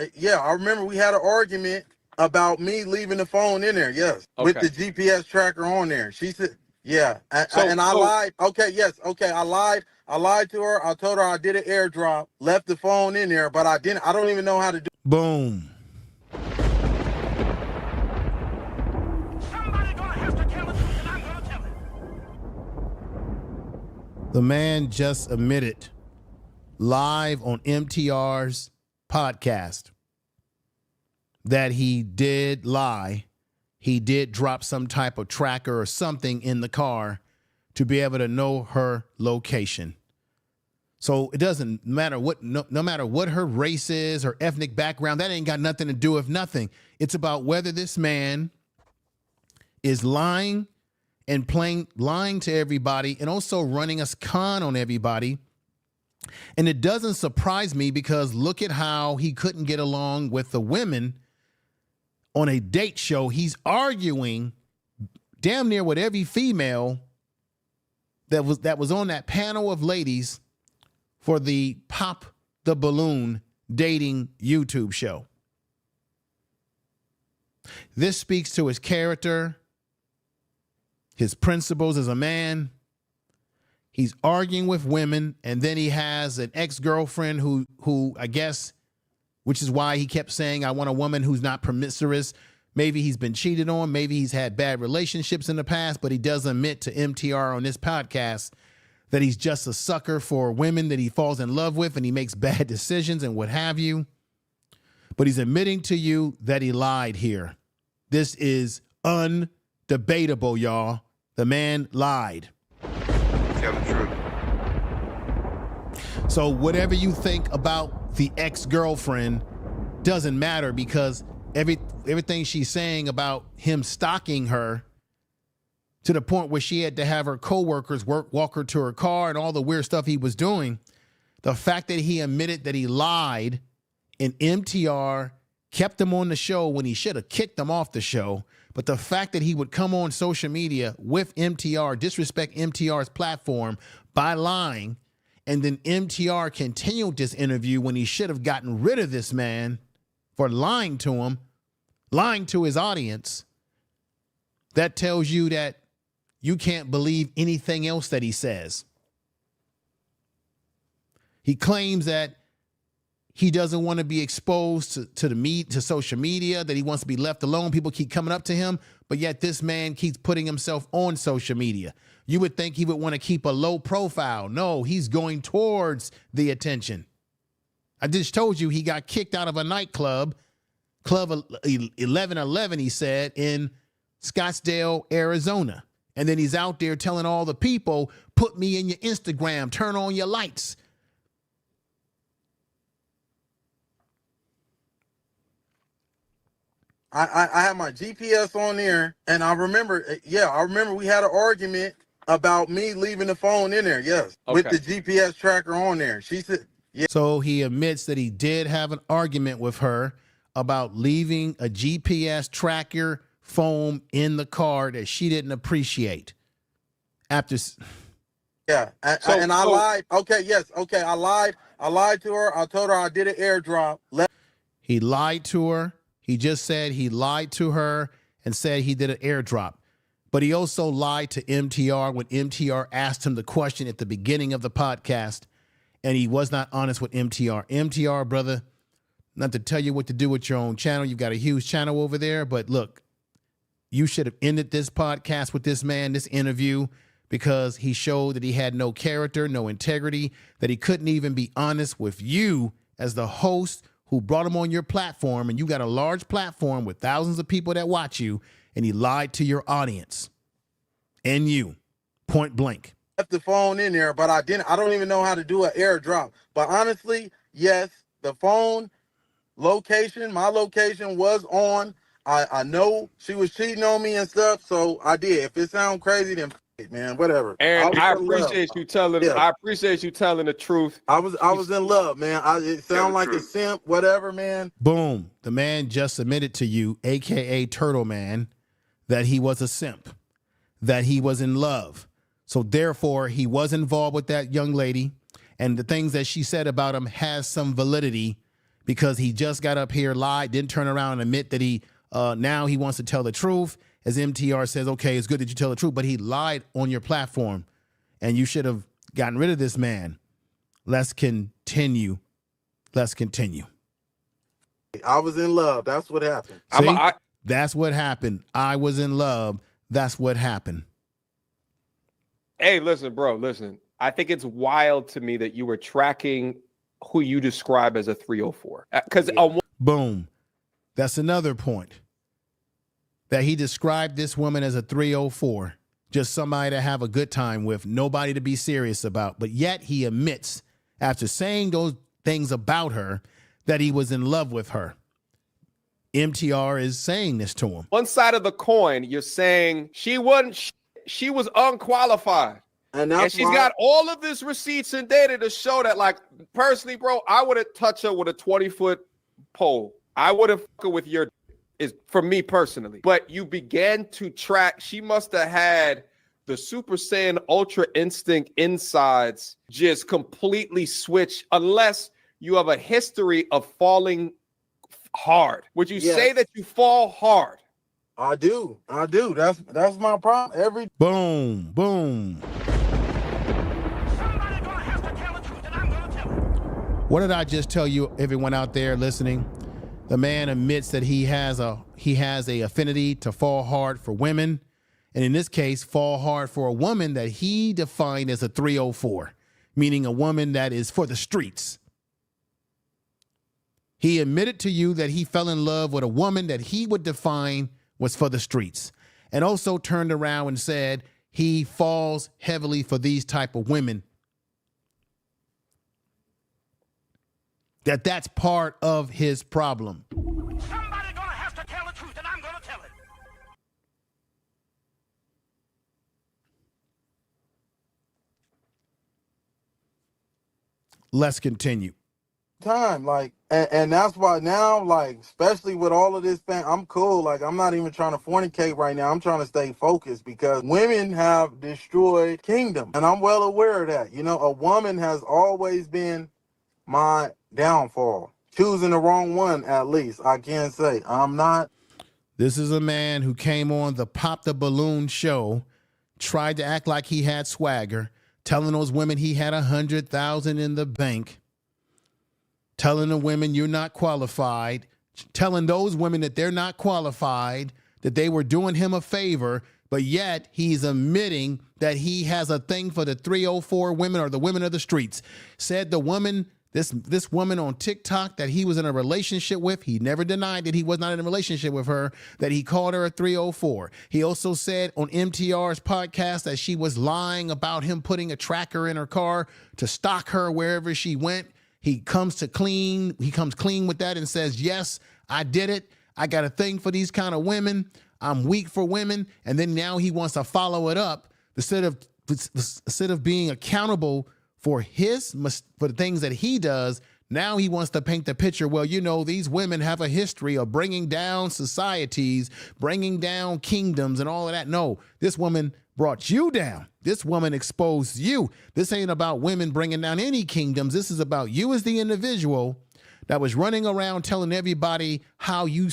we had an argument about me leaving the phone in there. Yes, with the GPS tracker on there. She said, "Yeah," and I lied. Okay, yes, okay, I lied. I lied to her. I told her I did an airdrop, left the phone in there, but I didn't. I don't even know how to do. Boom. Somebody gonna have to tell the truth, and I'm gonna tell it. The man just admitted live on MTR's podcast that he did lie. He did drop some type of tracker or something in the car to be able to know her location. So it doesn't matter what, no matter what her race is, her ethnic background, that ain't got nothing to do with nothing. It's about whether this man is lying and lying to everybody and also running a con on everybody. And it doesn't surprise me because look at how he couldn't get along with the women on a date show. He's arguing damn near with every female that was on that panel of ladies for the Pop the Balloon dating YouTube show. This speaks to his character, his principles as a man. He's arguing with women, and then he has an ex-girlfriend who I guess, which is why he kept saying, I want a woman who's not promiscuous. Maybe he's been cheated on. Maybe he's had bad relationships in the past, but he does admit to MTR on this podcast that he's just a sucker for women that he falls in love with and he makes bad decisions and what have you. But he's admitting to you that he lied here. This is undebatable, y'all. The man lied. Tell the truth. So whatever you think about the ex-girlfriend doesn't matter because everything she's saying about him stalking her to the point where she had to have her coworkers walk her to her car and all the weird stuff he was doing. The fact that he admitted that he lied and MTR kept him on the show when he should have kicked him off the show. But the fact that he would come on social media with MTR, disrespect MTR's platform by lying, and then MTR continued this interview when he should have gotten rid of this man for lying to him, lying to his audience, that tells you that you can't believe anything else that he says. He claims that he doesn't want to be exposed to social media, that he wants to be left alone. People keep coming up to him, but yet this man keeps putting himself on social media. You would think he would want to keep a low profile. No, he's going towards the attention. I just told you he got kicked out of a nightclub, Club 1111, he said, in Scottsdale, Arizona. And then he's out there telling all the people, put me in your Instagram, turn on your lights. I had my GPS on there, and I remember we had an argument about me leaving the phone in there, yes, with the GPS tracker on there. She said, yeah. So he admits that he did have an argument with her about leaving a GPS tracker foam in the car that she didn't appreciate. After, yeah, I lied. Okay, yes, okay, I lied to her. I told her I did an airdrop. He lied to her. He just said he lied to her and said he did an airdrop. But he also lied to MTR when MTR asked him the question at the beginning of the podcast, and he was not honest with MTR. MTR, brother, not to tell you what to do with your own channel. You've got a huge channel over there, but look, you should have ended this podcast with this man, this interview, because he showed that he had no character, no integrity, that he couldn't even be honest with you as the host who brought him on your platform, and you got a large platform with thousands of people that watch you, and he lied to your audience and you, point blank. Left the phone in there, but I don't even know how to do an airdrop. But honestly, yes, the phone location, my location was on. I know she was cheating on me and stuff, so I did. If it sounds crazy, then man, whatever. And I appreciate you telling. Yeah. I appreciate you telling the truth. I was in love, man. It sounds like a simp, whatever, man. Boom. The man just admitted to you, aka Turtle Man, that he was a simp, that he was in love. So therefore, he was involved with that young lady, and the things that she said about him has some validity because he just got up here, lied, didn't turn around and admit that he now he wants to tell the truth. As MTR says, okay, it's good that you tell the truth, but he lied on your platform, and you should have gotten rid of this man. Let's continue. Let's continue. I was in love. That's what happened. See? That's what happened. I was in love. That's what happened. Hey, listen, bro, listen. I think it's wild to me that you were tracking who you describe as a 304. Because boom, that's another point. That he described this woman as a 304, just somebody to have a good time with, nobody to be serious about. But yet he admits, after saying those things about her, that he was in love with her. MTR is saying this to him. One side of the coin, you're saying she wasn't, she was unqualified. And she's got all of this receipts and data to show that, like, personally, bro, I would have touched her with a 20-foot pole. I would have fucked her with your, is for me personally. But you began to track, she must have had the Super Saiyan Ultra Instinct insides just completely switch, unless you have a history of falling hard. Would you say that you fall hard? I do. That's my problem. Every boom, boom. Somebody gonna have to tell the truth, and I'm gonna tell it. What did I just tell you, everyone out there listening? The man admits that he has a affinity to fall hard for women, and in this case, fall hard for a woman that he defined as a 304, meaning a woman that is for the streets. He admitted to you that he fell in love with a woman that he would define was for the streets, and also turned around and said he falls heavily for these type of women. That's part of his problem. Somebody gonna have to tell the truth, and I'm gonna tell it. Let's continue. time, like, and that's why now, like, especially with all of this thing, I'm cool. Like, I'm not even trying to fornicate right now. I'm trying to stay focused because women have destroyed kingdom, and I'm well aware of that. You know, a woman has always been my downfall. Choosing the wrong one, at least, I can say. I'm not. This is a man who came on the Pop the Balloon show, tried to act like he had swagger, telling those women he had 100,000 in the bank, telling the women you're not qualified, telling those women that they're not qualified, that they were doing him a favor, but yet he's admitting that he has a thing for the 304 women or the women of the streets. Said the woman, this woman on TikTok that he was in a relationship with, he never denied that he was not in a relationship with her, that he called her a 304. He also said on MTR's podcast that she was lying about him putting a tracker in her car to stalk her wherever she went. He comes clean with that and says, yes, I did it. I got a thing for these kind of women. I'm weak for women. And then now he wants to follow it up instead of being accountable for the things that he does. Now he wants to paint the picture. Well, you know, these women have a history of bringing down societies, bringing down kingdoms and all of that. No, this woman brought you down. This woman exposed you. This ain't about women bringing down any kingdoms. This is about you as the individual that was running around telling everybody how you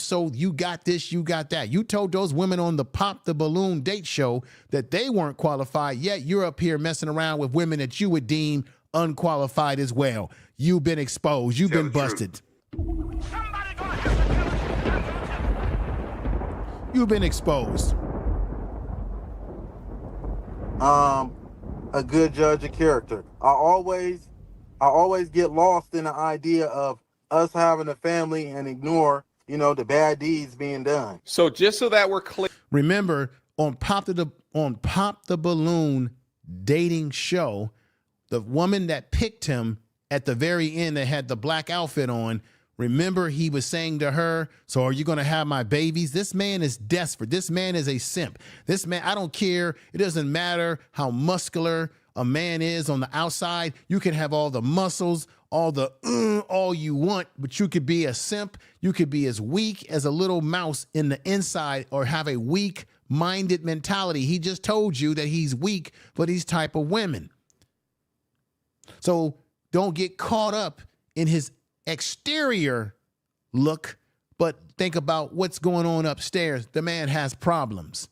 got this, you got that. You told those women on the Pop the Balloon date show that they weren't qualified, yet you're up here messing around with women that you would deem unqualified as well. You've been exposed. You've been busted. Somebody gonna have to tell the truth, and I'm gonna tell it. You've been exposed. A good judge of character. I always get lost in the idea of us having a family and ignore, you know, the bad deeds being done. So just so that we're clear. Remember, on Pop the Balloon dating show, the woman that picked him at the very end that had the black outfit on, remember he was saying to her, so are you going to have my babies? This man is desperate. This man is a simp. This man, I don't care. It doesn't matter how muscular a man is on the outside. You can have all the muscles, all you want, but you could be a simp. You could be as weak as a little mouse in the inside or have a weak-minded mentality. He just told you that he's weak for these type of women. So don't get caught up in his exterior look, but think about what's going on upstairs. The man has problems.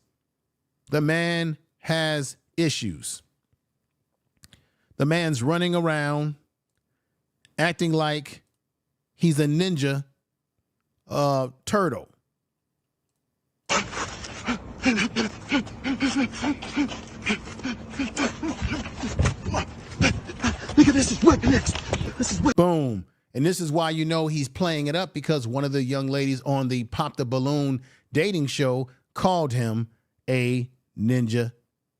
The man has issues. The man's running around acting like he's a ninja turtle. Boom. And this is why you know he's playing it up, because one of the young ladies on the Pop the Balloon dating show called him a Ninja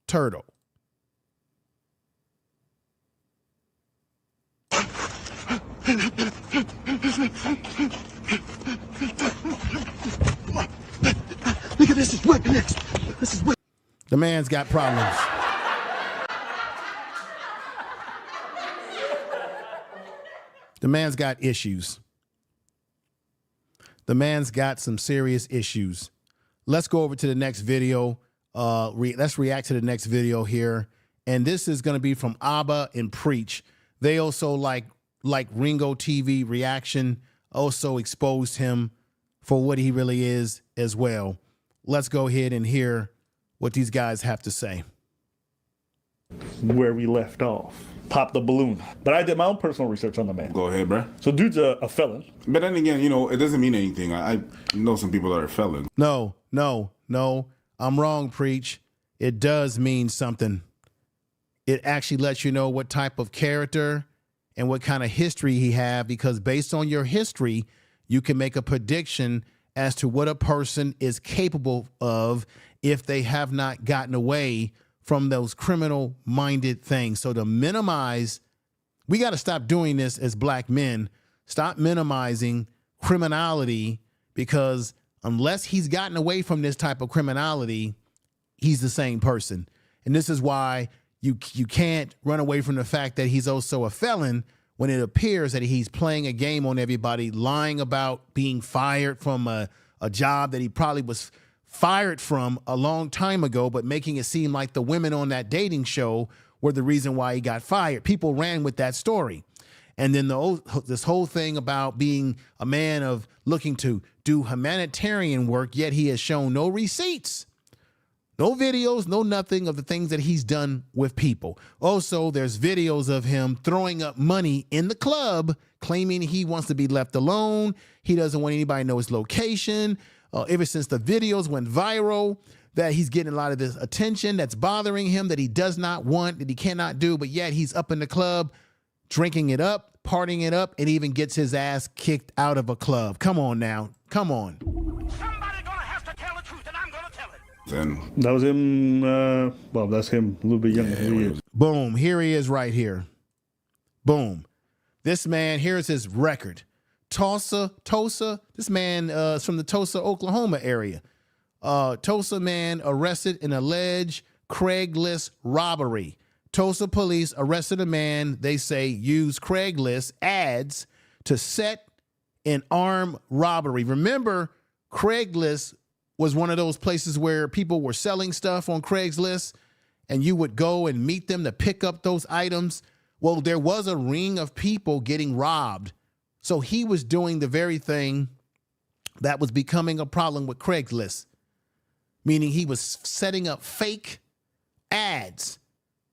Turtle. Look at this, is what next. This is what. The man's got problems. The man's got issues. The man's got some serious issues. Let's go over to the next video. Let's react to the next video here. And this is going to be from Abba and Preach. They also, like Ringo TV reaction, also exposed him for what he really is as well. Let's go ahead and hear what these guys have to say. Where we left off. Pop the balloon. But I did my own personal research on the man. Go ahead, bro. So dude's a felon. But then again, it doesn't mean anything. I know some people that are felons. No. I'm wrong, Preach. It does mean something. It actually lets you know what type of character and what kind of history he have, because based on your history, you can make a prediction as to what a person is capable of if they have not gotten away from those criminal-minded things. So to minimize, we got to stop doing this as black men. Stop minimizing criminality, because unless he's gotten away from this type of criminality, he's the same person. And this is why you can't run away from the fact that he's also a felon when it appears that he's playing a game on everybody, lying about being fired from a job that he probably was fired from a long time ago, but making it seem like the women on that dating show were the reason why he got fired. People ran with that story. And then this whole thing about being a man of looking to do humanitarian work, yet he has shown no receipts, no videos, no nothing of the things that he's done with people. Also, there's videos of him throwing up money in the club, claiming he wants to be left alone. He doesn't want anybody to know his location. Ever since the videos went viral, that he's getting a lot of this attention that's bothering him, that he does not want, that he cannot do, but yet he's up in the club, drinking it up, partying it up, and even gets his ass kicked out of a club. Come on now. Come on. Somebody gonna have to tell the truth, and I'm gonna tell it. Then That was him. Well, that's him a little bit younger than he is. Boom. Here he is right here. Boom. This man, here's his record. Tulsa. This man is from the Tulsa, Oklahoma area. Tulsa man arrested in alleged Craigslist robbery. Tulsa police arrested a man, they say, used Craigslist ads to set an armed robbery. Remember, Craigslist was one of those places where people were selling stuff on Craigslist, and you would go and meet them to pick up those items. Well, there was a ring of people getting robbed. So he was doing the very thing that was becoming a problem with Craigslist, meaning he was setting up fake ads,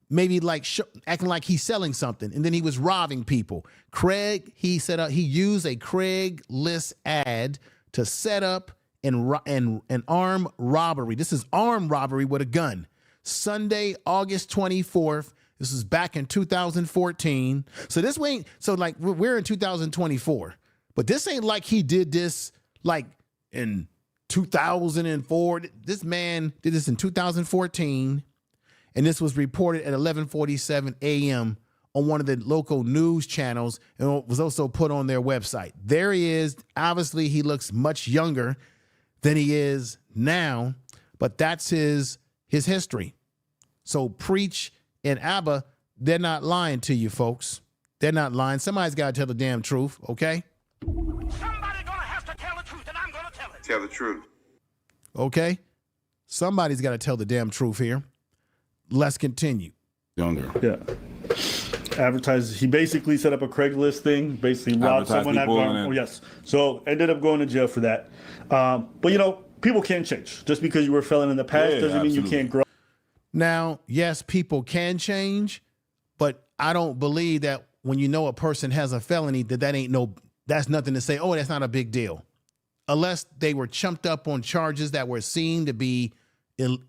maybe like acting like he's selling something, and then he was robbing people. He used a Craigslist ad to set up an armed robbery. This is armed robbery with a gun. Sunday, August 24th. This is back in 2014. So this way, we're in 2024, but this ain't like he did this like in 2004. This man did this in 2014, and this was reported at 11:47 a.m. on one of the local news channels, and it was also put on their website. There he is. Obviously, he looks much younger than he is now, but that's his history. So Preach and Abba, they're not lying to you, folks. They're not lying. Somebody's got to tell the damn truth, okay? Somebody gonna have to tell the truth, and I'm gonna tell it. Tell the truth. Okay? Somebody's got to tell the damn truth here. Let's continue. Younger. Yeah. Advertised. He basically set up a Craigslist thing, basically robbed Advertised someone. people and then- Yes. So ended up going to jail for that. But people can change. Just because you were a felon in the past Yeah, doesn't mean you absolutely. can't grow. Now, yes, people can change, but I don't believe that when you know a person has a felony, that's nothing to say, oh, that's not a big deal. Unless they were chumped up on charges that were seen to be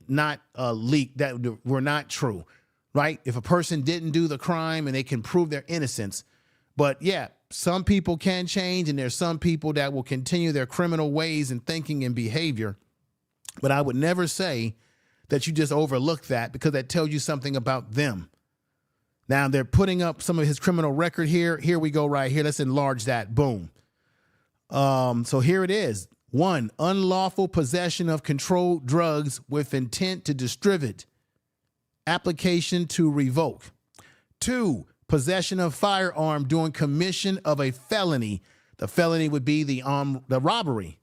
not leaked, that were not true, right? If a person didn't do the crime and they can prove their innocence, But yeah, some people can change, and there's some people that will continue their criminal ways and thinking and behavior. But I would never say that you just overlook that, because that tells you something about them. Now they're putting up some of his criminal record here. Here we go right here. Let's enlarge that. Boom. So here it is. 1, unlawful possession of controlled drugs with intent to distribute. Application to revoke. 2, possession of firearm during commission of a felony. The felony would be the robbery.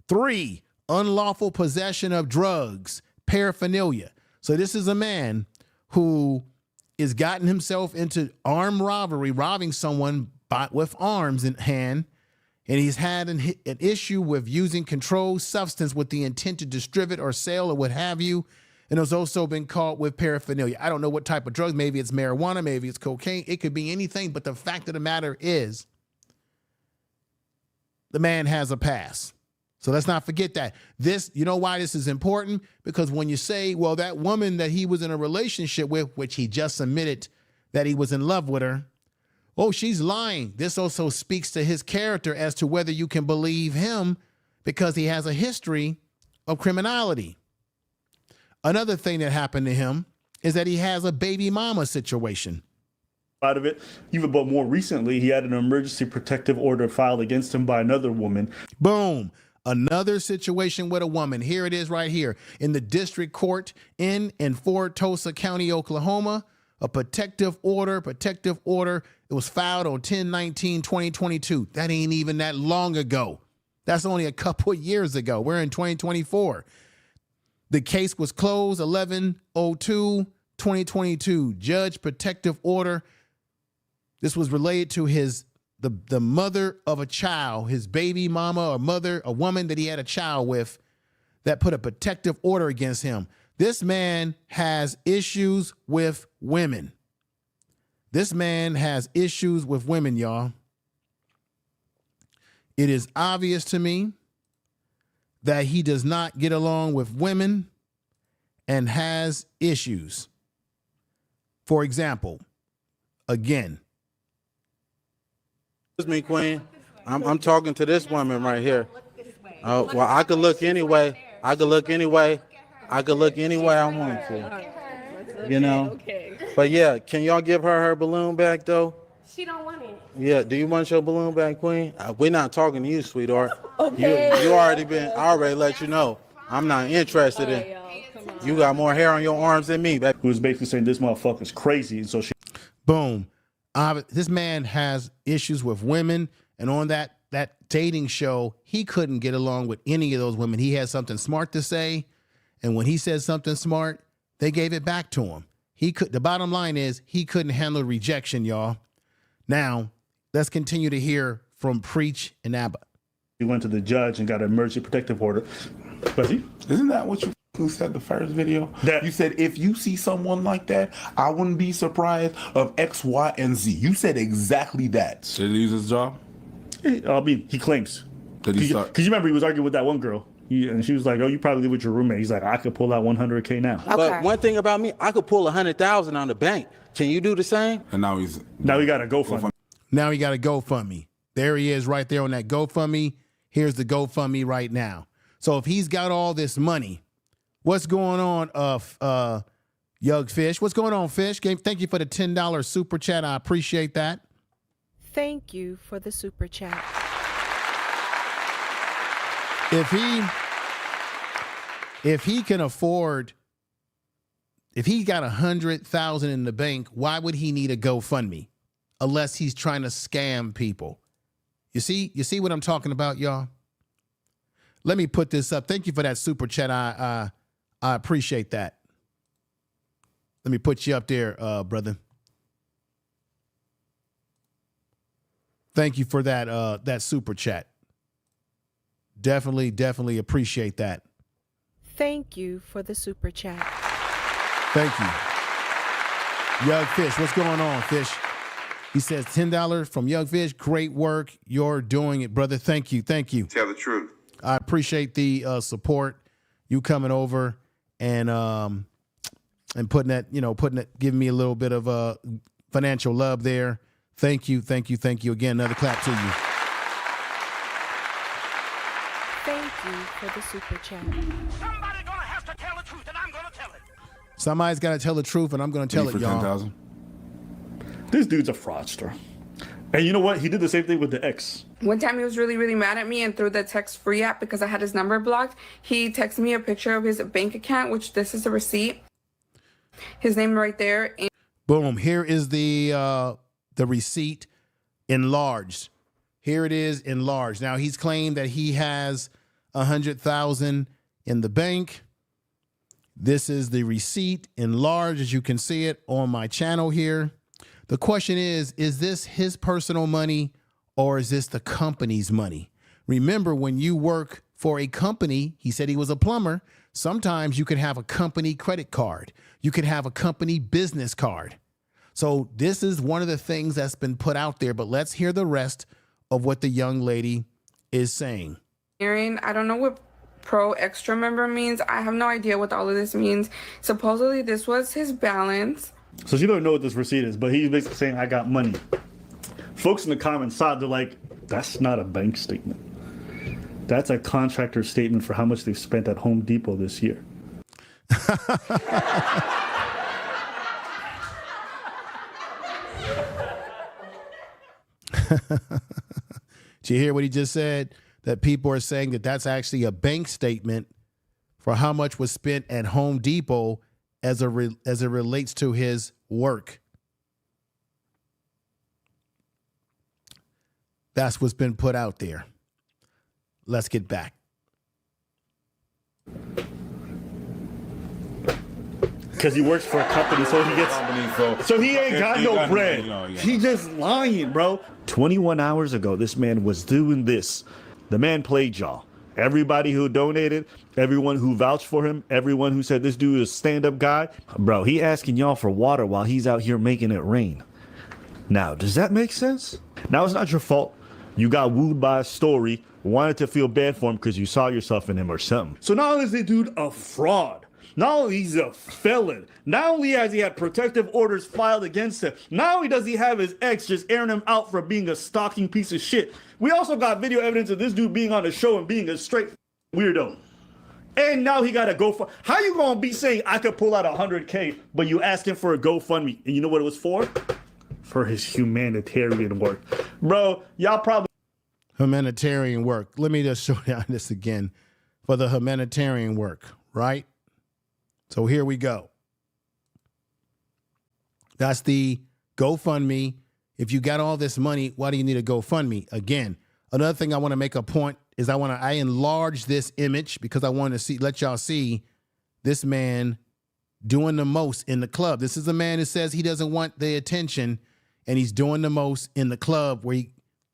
3, unlawful possession of drugs, paraphernalia. So this is a man who is gotten himself into armed robbery, robbing someone with arms in hand. And he's had an issue with using controlled substance with the intent to distribute or sell or what have you. And has also been caught with paraphernalia. I don't know what type of drugs. Maybe it's marijuana. Maybe it's cocaine. It could be anything. But the fact of the matter is, the man has a pass. So let's not forget that. This, you know why this is important? Because when you say, well, that woman that he was in a relationship with, which he just admitted that he was in love with her, oh, she's lying. This also speaks to his character as to whether you can believe him, because he has a history of criminality. Another thing that happened to him is that he has a baby mama situation. Out of it, even but more recently, he had an emergency protective order filed against him by another woman. Boom. Another situation with a woman. Here it is right here in the district court in Infor, Tulsa County, Oklahoma. A protective order. It was filed on 10/19/2022. That ain't even that long ago. That's only a couple of years ago. We're in 2024. The case was closed 11/02/2022. Judge protective order. This was related to the mother of a child, his baby mama or mother, a woman that he had a child with, that put a protective order against him. This man has issues with women. This man has issues with women, y'all. It is obvious to me that he does not get along with women and has issues. For example, again. Excuse me, Queen. I'm talking to this woman right here. Well, I could look anyway. I want to. You know? Okay. But yeah, can y'all give her balloon back, though? She don't want it. Yeah, do you want your balloon back, Queen? We're not talking to you, sweetheart. Okay. You already been, I already let you know. I'm not interested in. You got more hair on your arms than me, baby. Who was basically saying this motherfucker's crazy. And so she. Boom. This man has issues with women. And on that dating show, he couldn't get along with any of those women. He had something smart to say. And when he said something smart, they gave it back to him. The bottom line is he couldn't handle rejection, y'all. Now, let's continue to hear from Preach and Abba. He went to the judge and got an emergency protective order. Was he? Isn't that what you said the first video? You said, if you see someone like that, I wouldn't be surprised of X, Y, and Z. You said exactly that. Did he lose his job? I mean, he claims. Did he start? Because you remember he was arguing with that one girl. And she was like, oh, you probably live with your roommate. He's like, I could pull out $100K now. Okay. But one thing about me, I could pull 100,000 on the bank. Can you do the same? And now he got a GoFundMe. Now he got a GoFundMe. There he is right there on that GoFundMe. Here's the GoFundMe right now. So if he's got all this money, what's going on, Yug Fish? What's going on, Fish? Thank you for the $10 super chat. I appreciate that. Thank you for the super chat. If he can afford, if he got 100,000 in the bank, why would he need a GoFundMe? Unless he's trying to scam people. You see what I'm talking about, y'all? Let me put this up. Thank you for that super chat. I appreciate that. Let me put you up there, brother. Thank you for that super chat. Definitely appreciate that. Thank you for the super chat. Thank you. Yug Fish, what's going on, Fish? He says $10 from Yug Fish. Great work. You're doing it, brother. Thank you. Tell the truth. I appreciate the support. You coming over and giving me a little bit of financial love there. Thank you, thank you, thank you again. Another clap to you. Thank you for the super chat. Somebody gonna have to tell the truth, and I'm gonna tell it. Somebody's got to tell the truth, and I'm going to tell it, y'all. 10,000. This dude's a fraudster. And you know what? He did the same thing with the ex. One time he was really, really mad at me, and through the text free app, because I had his number blocked, he texted me a picture of his bank account, which this is a receipt. His name right there. And Boom. Here is the receipt enlarged. Here it is enlarged. Now he's claimed that he has 100,000 in the bank. This is the receipt enlarged, as you can see it on my channel here. The question is this his personal money or is this the company's money? Remember, when you work for a company, he said he was a plumber. Sometimes you could have a company credit card. You could have a company business card. So this is one of the things that's been put out there, but let's hear the rest of what the young lady is saying. Aaron, I don't know what pro extra member means. I have no idea what all of this means. Supposedly this was his balance. So she don't know what this receipt is, but he's basically saying, I got money. Folks in the comments side, they're like, that's not a bank statement. That's a contractor statement for how much they've spent at Home Depot this year. Did you hear what he just said? That people are saying that that's actually a bank statement for how much was spent at Home Depot as it relates to his work. That's what's been put out there. Let's get back. Because he works for a company, so he gets. So he ain't got no bread. He just lying, bro. 21 hours ago, this man was doing this. The man played y'all. Everybody who donated, everyone who vouched for him, everyone who said this dude is a stand-up guy, bro, he asking y'all for water while he's out here making it rain. Now, does that make sense? Now, it's not your fault. You got wooed by a story, wanted to feel bad for him because you saw yourself in him or something. So not only is the dude a fraud, not only he's a felon, not only has he had protective orders filed against him, not only does he have his ex just airing him out for being a stalking piece of shit, we also got video evidence of this dude being on the show and being a straight weirdo. And now he got a GoFundMe. How you gonna be saying I could pull out 100K, but you asking for a GoFundMe? And you know what it was for? For his humanitarian work. Bro, y'all probably... Humanitarian work. Let me just show down this again. For the humanitarian work, right? So here we go. That's the GoFundMe. If you got all this money, why do you need a GoFundMe? Again, another thing I want to make a point is I enlarge this image because I want to let y'all see this man doing the most in the club. This is a man who says he doesn't want the attention, and he's doing the most in the club where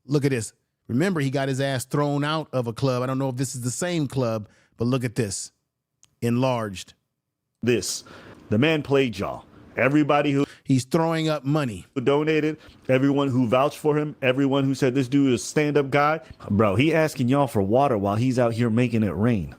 look at this. Remember, he got his ass thrown out of a club. I don't know if this is the same club, but look at this. Enlarged. The man played y'all. Everybody who... He's throwing up money. Who donated, everyone who vouched for him, everyone who said this dude is a stand-up guy. Bro, he asking y'all for water while he's out here making it rain.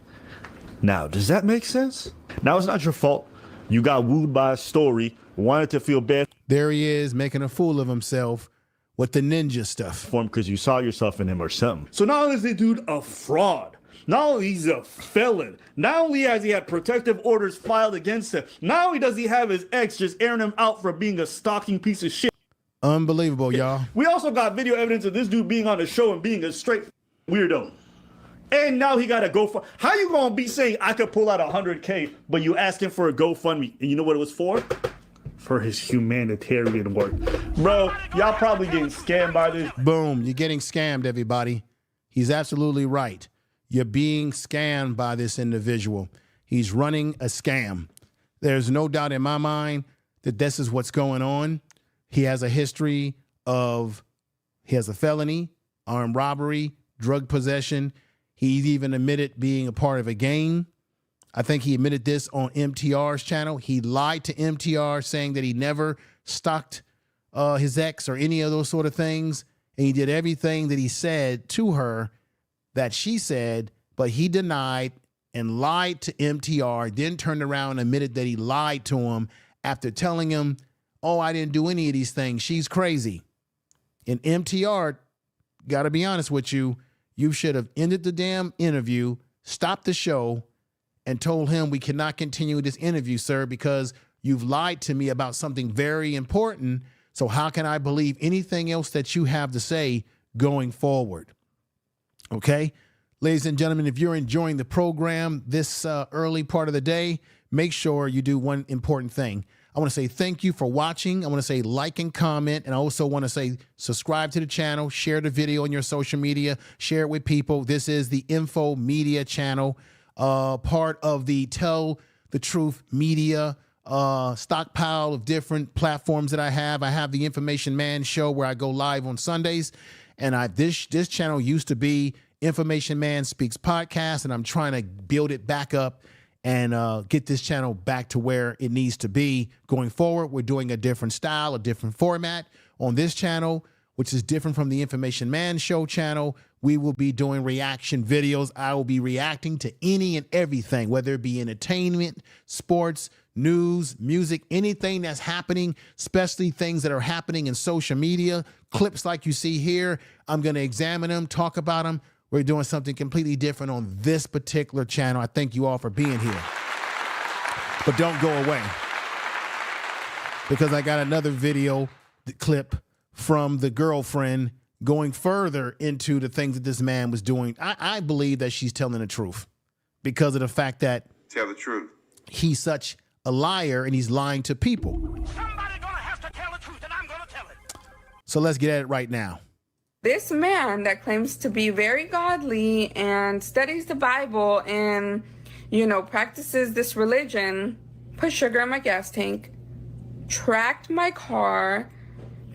Now, does that make sense? Now, it's not your fault. You got wooed by a story, wanted to feel bad. There he is, making a fool of himself with the ninja stuff. For him because you saw yourself in him or something. So not only is the dude a fraud, not only he's a felon, not only has he had protective orders filed against him, not only does he have his ex just airing him out for being a stalking piece of shit. Unbelievable, y'all. We also got video evidence of this dude being on the show and being a straight weirdo. And now he got a GoFundMe. How you gonna be saying I could pull out 100K, but you asking for a GoFundMe? And you know what it was for? For his humanitarian work. Bro, y'all probably getting scammed by this. Boom, you're getting scammed, everybody. He's absolutely right. You're being scammed by this individual. He's running a scam. There's no doubt in my mind that this is what's going on. He has a history he has a felony, armed robbery, drug possession. He's even admitted being a part of a gang. I think he admitted this on MTR's channel. He lied to MTR saying that he never stalked his ex or any of those sort of things. And he did everything that he said to her that she said, but he denied and lied to MTR, then turned around and admitted that he lied to him after telling him, oh, I didn't do any of these things. She's crazy. And MTR, got to be honest with you, you should have ended the damn interview, stopped the show, and told him we cannot continue this interview, sir, because you've lied to me about something very important. So how can I believe anything else that you have to say going forward? Okay? Ladies and gentlemen, if you're enjoying the program this early part of the day, make sure you do one important thing. I want to say thank you for watching. I want to say like and comment. And I also want to say subscribe to the channel, share the video on your social media, share it with people. This is the Info Media channel, part of the Tell the Truth Media stockpile of different platforms that I have. I have the Information Man Show where I go live on Sundays. And this channel used to be Information Man Speaks Podcast, and I'm trying to build it back up and get this channel back to where it needs to be going forward. We're doing a different style, a different format on this channel, which is different from the Information Man Show channel. We will be doing reaction videos. I will be reacting to any and everything, whether it be entertainment, sports, news, music, anything that's happening, especially things that are happening in social media, clips like you see here. I'm going to examine them, talk about them. We're doing something completely different on this particular channel. I thank you all for being here. But don't go away, because I got another video clip from the girlfriend going further into the things that this man was doing. I believe that she's telling the truth because of the fact that Tell the truth. He's such a liar and he's lying to people. Somebody gonna have to tell the truth, and I'm gonna tell it. So let's get at it right now. This man that claims to be very godly and studies the Bible and, practices this religion, put sugar in my gas tank, tracked my car,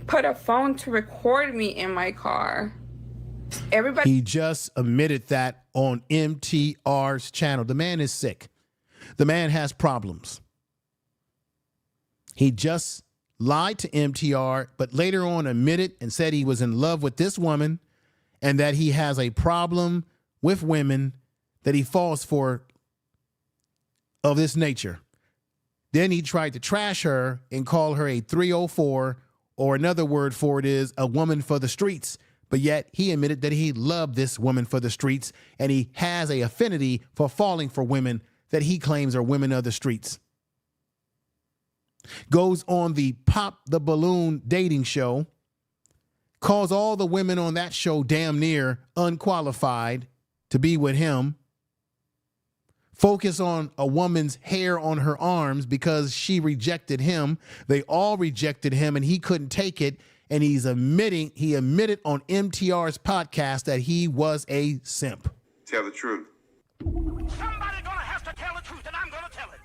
put a phone to record me in my car. He just admitted that on MTR's channel. The man is sick. The man has problems. He just lied to MTR, but later on admitted and said he was in love with this woman and that he has a problem with women that he falls for of this nature. Then he tried to trash her and call her a 304, or another word for it is a woman for the streets. But yet he admitted that he loved this woman for the streets and he has a affinity for falling for women that he claims are women of the streets. Goes on the Pop the Balloon dating show, calls all the women on that show damn near unqualified to be with him, focus on a woman's hair on her arms because she rejected him. They all rejected him and he couldn't take it. And he admitted on MTR's podcast that he was a simp. Tell the truth. Somebody gonna have to tell the truth, and I'm gonna tell it.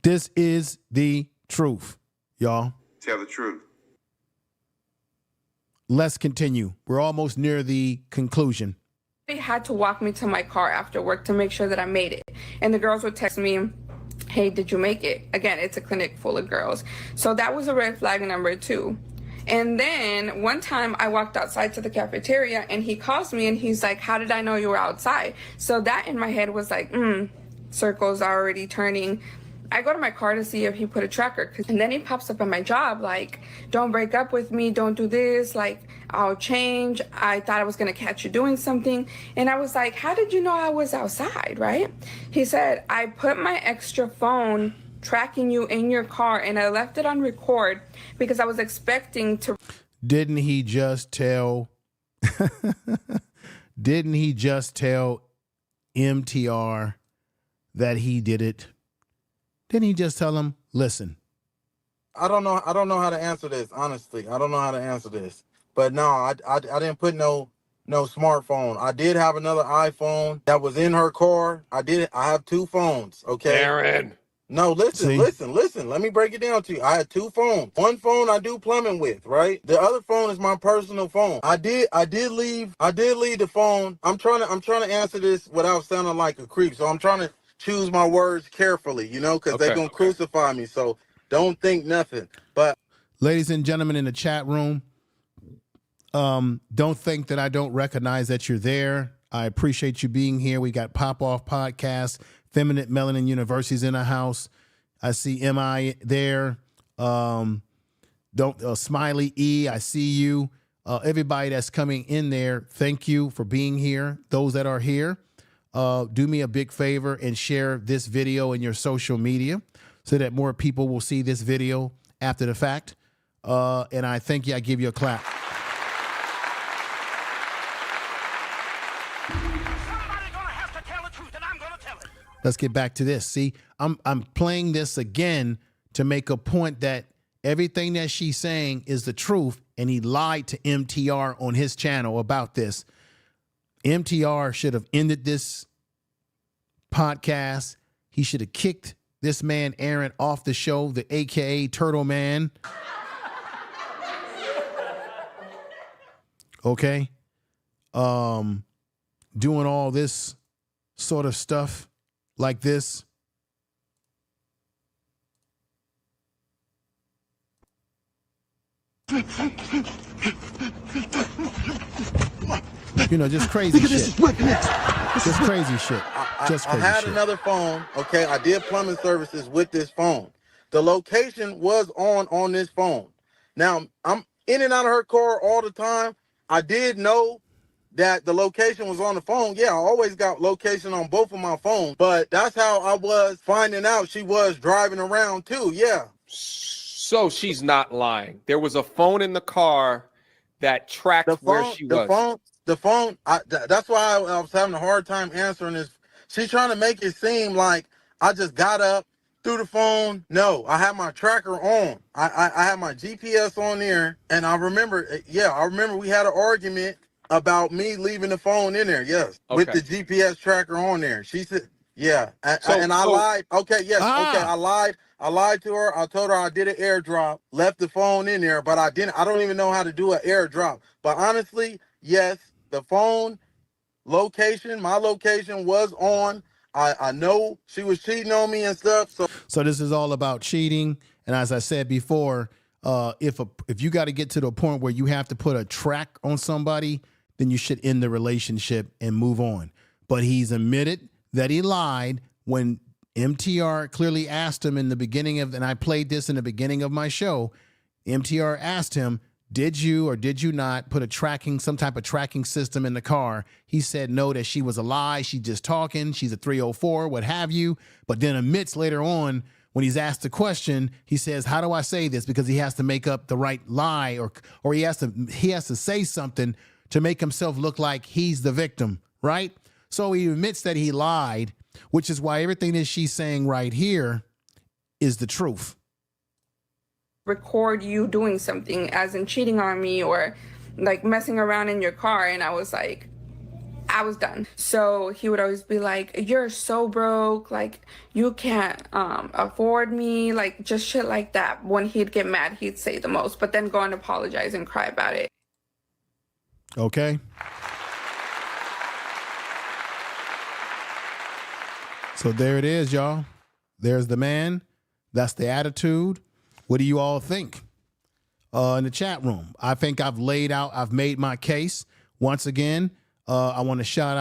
This is the truth, y'all. Tell the truth. Let's continue. We're almost near the conclusion. They had to walk me to my car after work to make sure that I made it. And the girls would text me, hey, did you make it? Again, it's a clinic full of girls. So that was a red flag number 2. And then one time I walked outside to the cafeteria and he calls me and he's like, how did I know you were outside? So that in my head was like, circles are already turning. I go to my car to see if he put a tracker. And then he pops up at my job like, don't break up with me, don't do this, like, I'll change. I thought I was gonna catch you doing something. And I was like, how did you know I was outside, right? He said, I put my extra phone tracking you in your car and I left it on record because I was expecting to. Didn't he just tell MTR that he did it? Didn't he just tell him, listen? I don't know how to answer this, honestly. I don't know how to answer this. But no, I didn't put no smartphone. I did have another iPhone that was in her car. I have 2 phones, okay? Aaron. No, listen. Let me break it down to you. I had 2 phones. One phone I do plumbing with, right? The other phone is my personal phone. I did leave the phone. I'm trying to answer this without sounding like a creep. So I'm trying to choose my words carefully, because they're going to crucify me. So don't think nothing. But ladies and gentlemen in the chat room, don't think that I don't recognize that you're there. I appreciate you being here. We got Pop Off Podcast, Feminine Melanin University's in the house. I see MI there. Don't Smiley E, I see you. Everybody that's coming in there, thank you for being here. Those that are here, do me a big favor and share this video in your social media so that more people will see this video after the fact. And I thank you. I give you a clap. Let's get back to this. See, I'm playing this again to make a point that everything that she's saying is the truth, and he lied to MTR on his channel about this. MTR should have ended this podcast. He should have kicked this man Aaron off the show, the AKA Turtle Man. Okay. Doing all this sort of stuff like this. You know, just crazy shit. Just crazy shit. Just crazy I had shit. another phone. Okay, I did plumbing services with this phone. The location was on this phone. Now, I'm in and out of her car all the time. I did know that the location was on the phone. Yeah, I always got location on both of my phones, but that's how I was finding out she was driving around too. Yeah. So she's not lying. There was a phone in the car that tracked where she was. The phone. That's why I was having a hard time answering this. She's trying to make it seem like I just got up, threw the phone. No, I had my tracker on. I had my GPS on there, and I remember we had an argument about me leaving the phone in there. Yes, with the GPS tracker on there. She said, yeah, and I lied. Okay, yes, okay, I lied. I lied to her. I told her I did an airdrop, left the phone in there, but I didn't. I don't even know how to do an airdrop. But honestly, yes, the phone location, my location was on. I know she was cheating on me and stuff. So this is all about cheating. And as I said before, if you got to get to the point where you have to put a track on somebody, then you should end the relationship and move on. But he's admitted that he lied when MTR clearly asked him in the beginning of, and I played this in the beginning of my show. MTR asked him, did you or did you not put some type of tracking system in the car? He said no, that she was a lie. She's just talking. She's a 304, what have you. But then admits later on when he's asked the question, he says, how do I say this? Because he has to make up the right lie or he has to say something to make himself look like he's the victim, right? So he admits that he lied, which is why everything that she's saying right here is the truth. Record you doing something, as in cheating on me or like messing around in your car, and I was like, I was done. So he would always be like, you're so broke, like you can't afford me, like just shit like that. When he'd get mad, he'd say the most, but then go and apologize and cry about it. Okay. So there it is, y'all. There's the man. That's the attitude. What do you all think? In the chat room, I think I've made my case. Once again, I want to shout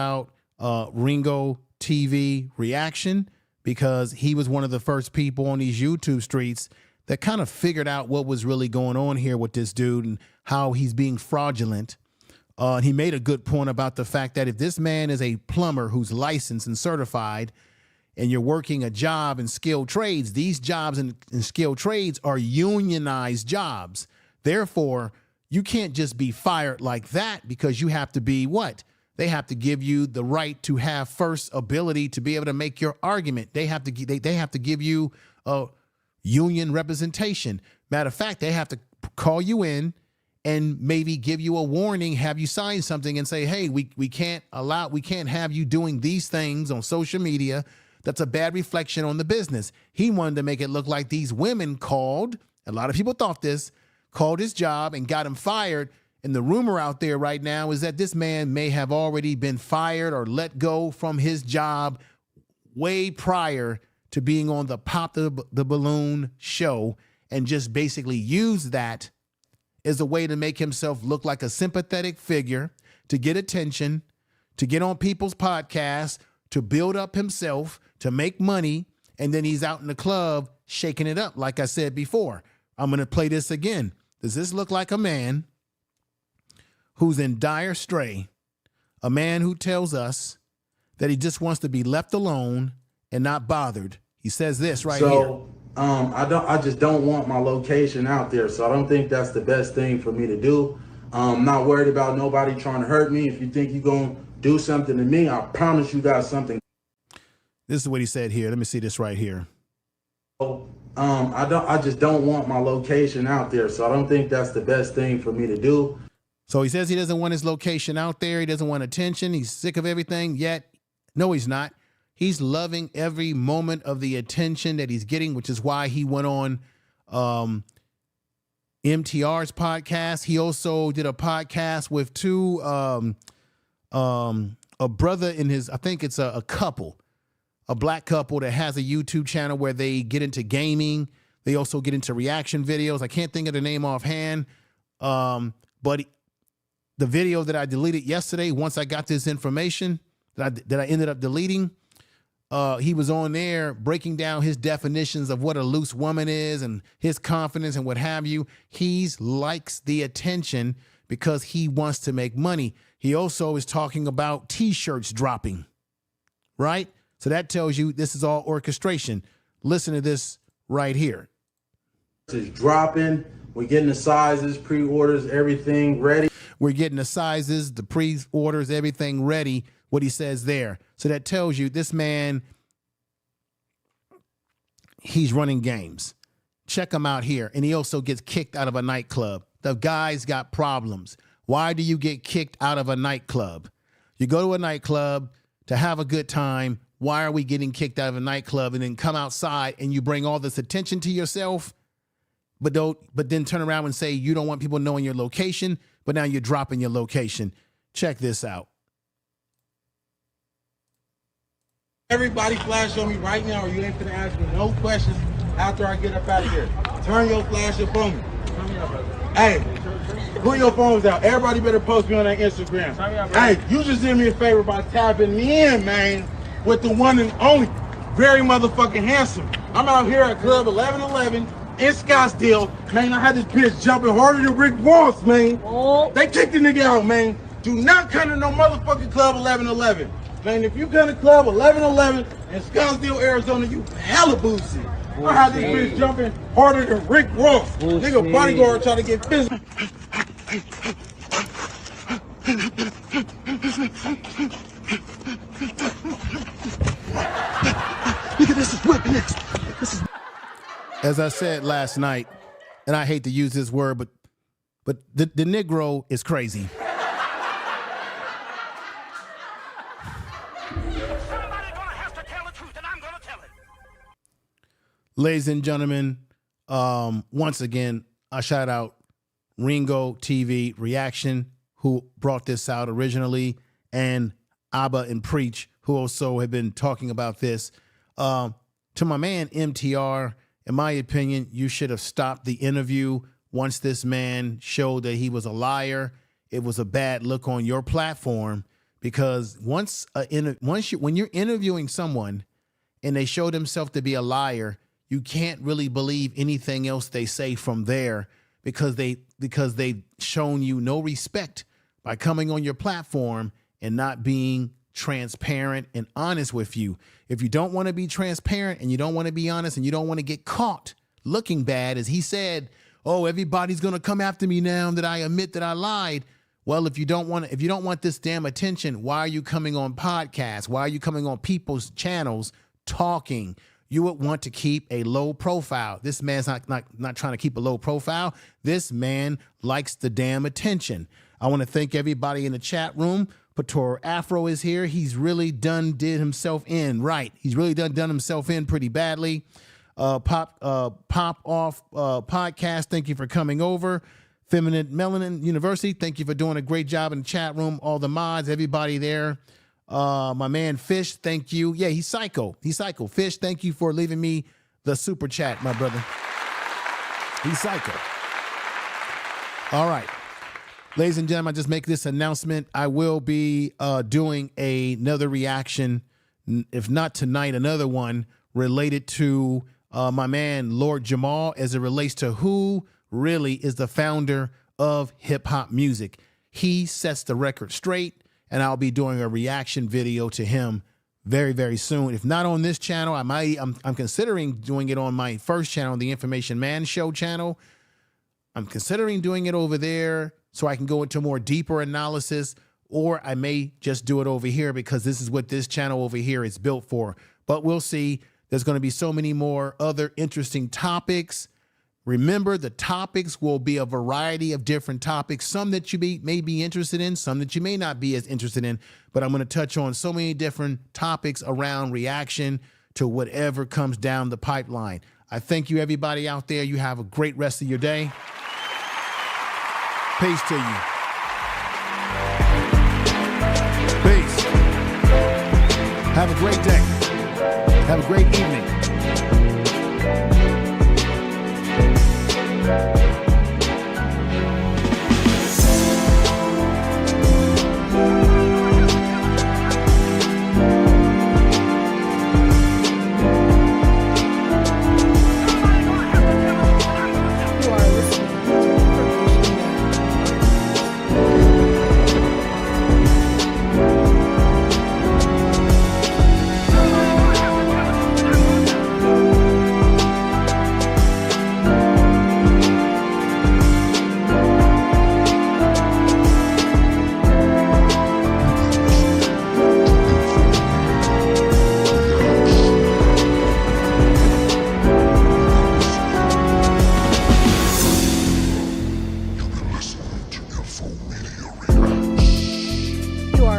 out Ringo TV Reaction, because he was one of the first people on these YouTube streets that kind of figured out what was really going on here with this dude and how he's being fraudulent. And he made a good point about the fact that if this man is a plumber who's licensed and certified, and you're working a job in skilled trades, these jobs in skilled trades are unionized jobs. Therefore, you can't just be fired like that, because you have to be what? They have to give you the right to have first ability to be able to make your argument. They have to give you a union representation. Matter of fact, they have to call you in and maybe give you a warning, have you sign something and say, hey, we can't have you doing these things on social media. That's a bad reflection on the business. He wanted to make it look like these women called, a lot of people thought this, called his job and got him fired. And the rumor out there right now is that this man may have already been fired or let go from his job way prior to being on the Pop the Balloon show, and just basically used that as a way to make himself look like a sympathetic figure, to get attention, to get on people's podcasts, to build up himself, to make money, and then he's out in the club shaking it up, like I said before. I'm going to play this again. Does this look like a man who's in dire stray, a man who tells us that he just wants to be left alone and not bothered? He says this right here. I just don't want my location out there, so I don't think that's the best thing for me to do. I'm not worried about nobody trying to hurt me. If you think you're gonna do something to me, I promise you got something. This is what he said here. Let me see this right here. I just don't want my location out there, so I don't think that's the best thing for me to do. So he says he doesn't want his location out there. He doesn't want attention. He's sick of everything. Yet, no, he's not. He's loving every moment of the attention that he's getting, which is why he went on MTR's podcast. He also did a podcast with a brother in his, I think it's a couple, a black couple that has a YouTube channel where they get into gaming. They also get into reaction videos. I can't think of the name offhand. But the video that I deleted yesterday, once I got this information that I ended up deleting, he was on there breaking down his definitions of what a loose woman is and his confidence and what have you. He likes the attention because he wants to make money. He also is talking about t-shirts dropping, right? So that tells you this is all orchestration. Listen to this right here. It's dropping. We're getting the sizes, pre-orders, everything ready. We're getting the sizes, the pre-orders, everything ready, what he says there. So that tells you this man, he's running games. Check him out here. And he also gets kicked out of a nightclub. The guy's got problems. Why do you get kicked out of a nightclub? You go to a nightclub to have a good time. Why are we getting kicked out of a nightclub and then come outside and you bring all this attention to yourself, but then turn around and say you don't want people knowing your location, but now you're dropping your location. Check this out. Everybody flash on me right now, or you ain't gonna ask me no questions after I get up out of here. Turn your flash up on me. Hey, put your phones out. Everybody better post me on that Instagram. Hey, you just did me a favor by tapping me in, man, with the one and only, very motherfucking handsome. I'm out here at Club 1111 in Scottsdale. Man, I had this bitch jumping harder than Rick Ross, man. They kicked the nigga out, man. Do not come to no motherfucking Club 1111. Man, if you come to Club 1111 in Scottsdale, Arizona, you hella boozy. I had this bitch jumping harder than Rick Ross. Nigga bodyguard trying to get physical. Look at this is whipping next. As I said last night, and I hate to use this word, but the Negro is crazy. Ladies and gentlemen, once again, I shout out Ringo TV Reaction, who brought this out originally, and Abba and Preach, who also have been talking about this. To my man MTR, in my opinion, you should have stopped the interview once this man showed that he was a liar. It was a bad look on your platform, because when you're interviewing someone and they show themselves to be a liar, you can't really believe anything else they say from there, because they've shown you no respect by coming on your platform and not being transparent and honest with you. If you don't want to be transparent and you don't want to be honest and you don't want to get caught looking bad, as he said, oh, everybody's going to come after me now that I admit that I lied. Well, if you don't want this damn attention, why are you coming on podcasts? Why are you coming on people's channels talking? You would want to keep a low profile. This man's not trying to keep a low profile. This man likes the damn attention. I want to thank everybody in the chat room. Pator Afro is here. He's really did himself in right. He's really done himself in pretty badly. Pop Off Podcast, thank you for coming over. Feminine Melanin University, thank you for doing a great job in the chat room. All the mods, everybody there. My man Fish, thank you. Yeah, he's psycho. Fish, thank you for leaving me the super chat, my brother. He's psycho. All right. Ladies and gentlemen, I just make this announcement. I will be doing another reaction, if not tonight, another one related to my man Lord Jamal, as it relates to who really is the founder of hip hop music. He sets the record straight, and I'll be doing a reaction video to him very, very soon. If not on this channel, I'm considering doing it on my first channel, the Information Man Show channel. I'm considering doing it over there so I can go into more deeper analysis, or I may just do it over here because this is what this channel over here is built for. But we'll see. There's going to be so many more other interesting topics. Remember, the topics will be a variety of different topics, some that you may be interested in, some that you may not be as interested in, but I'm going to touch on so many different topics around reaction to whatever comes down the pipeline. I thank you, everybody out there. You have a great rest of your day. Peace to you. Peace. Have a great day. Have a great evening.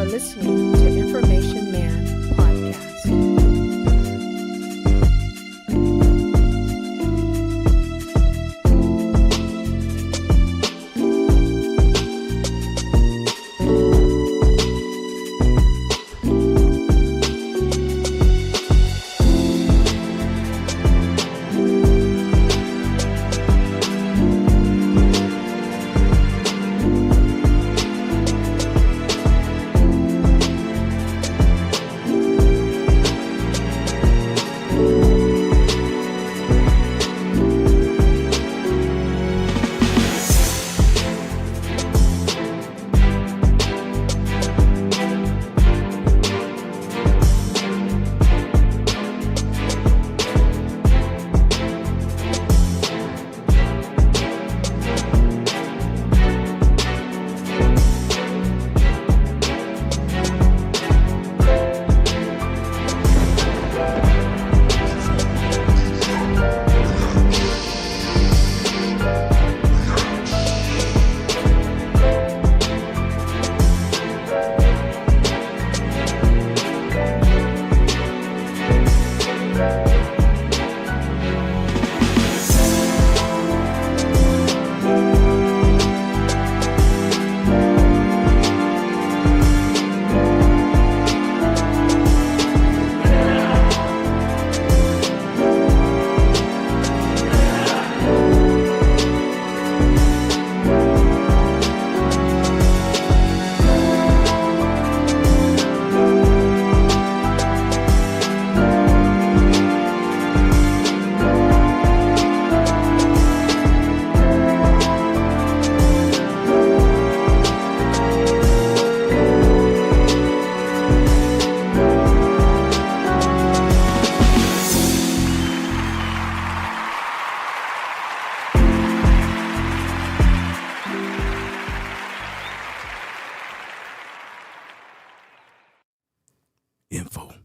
Listening to Information Man podcast. Info.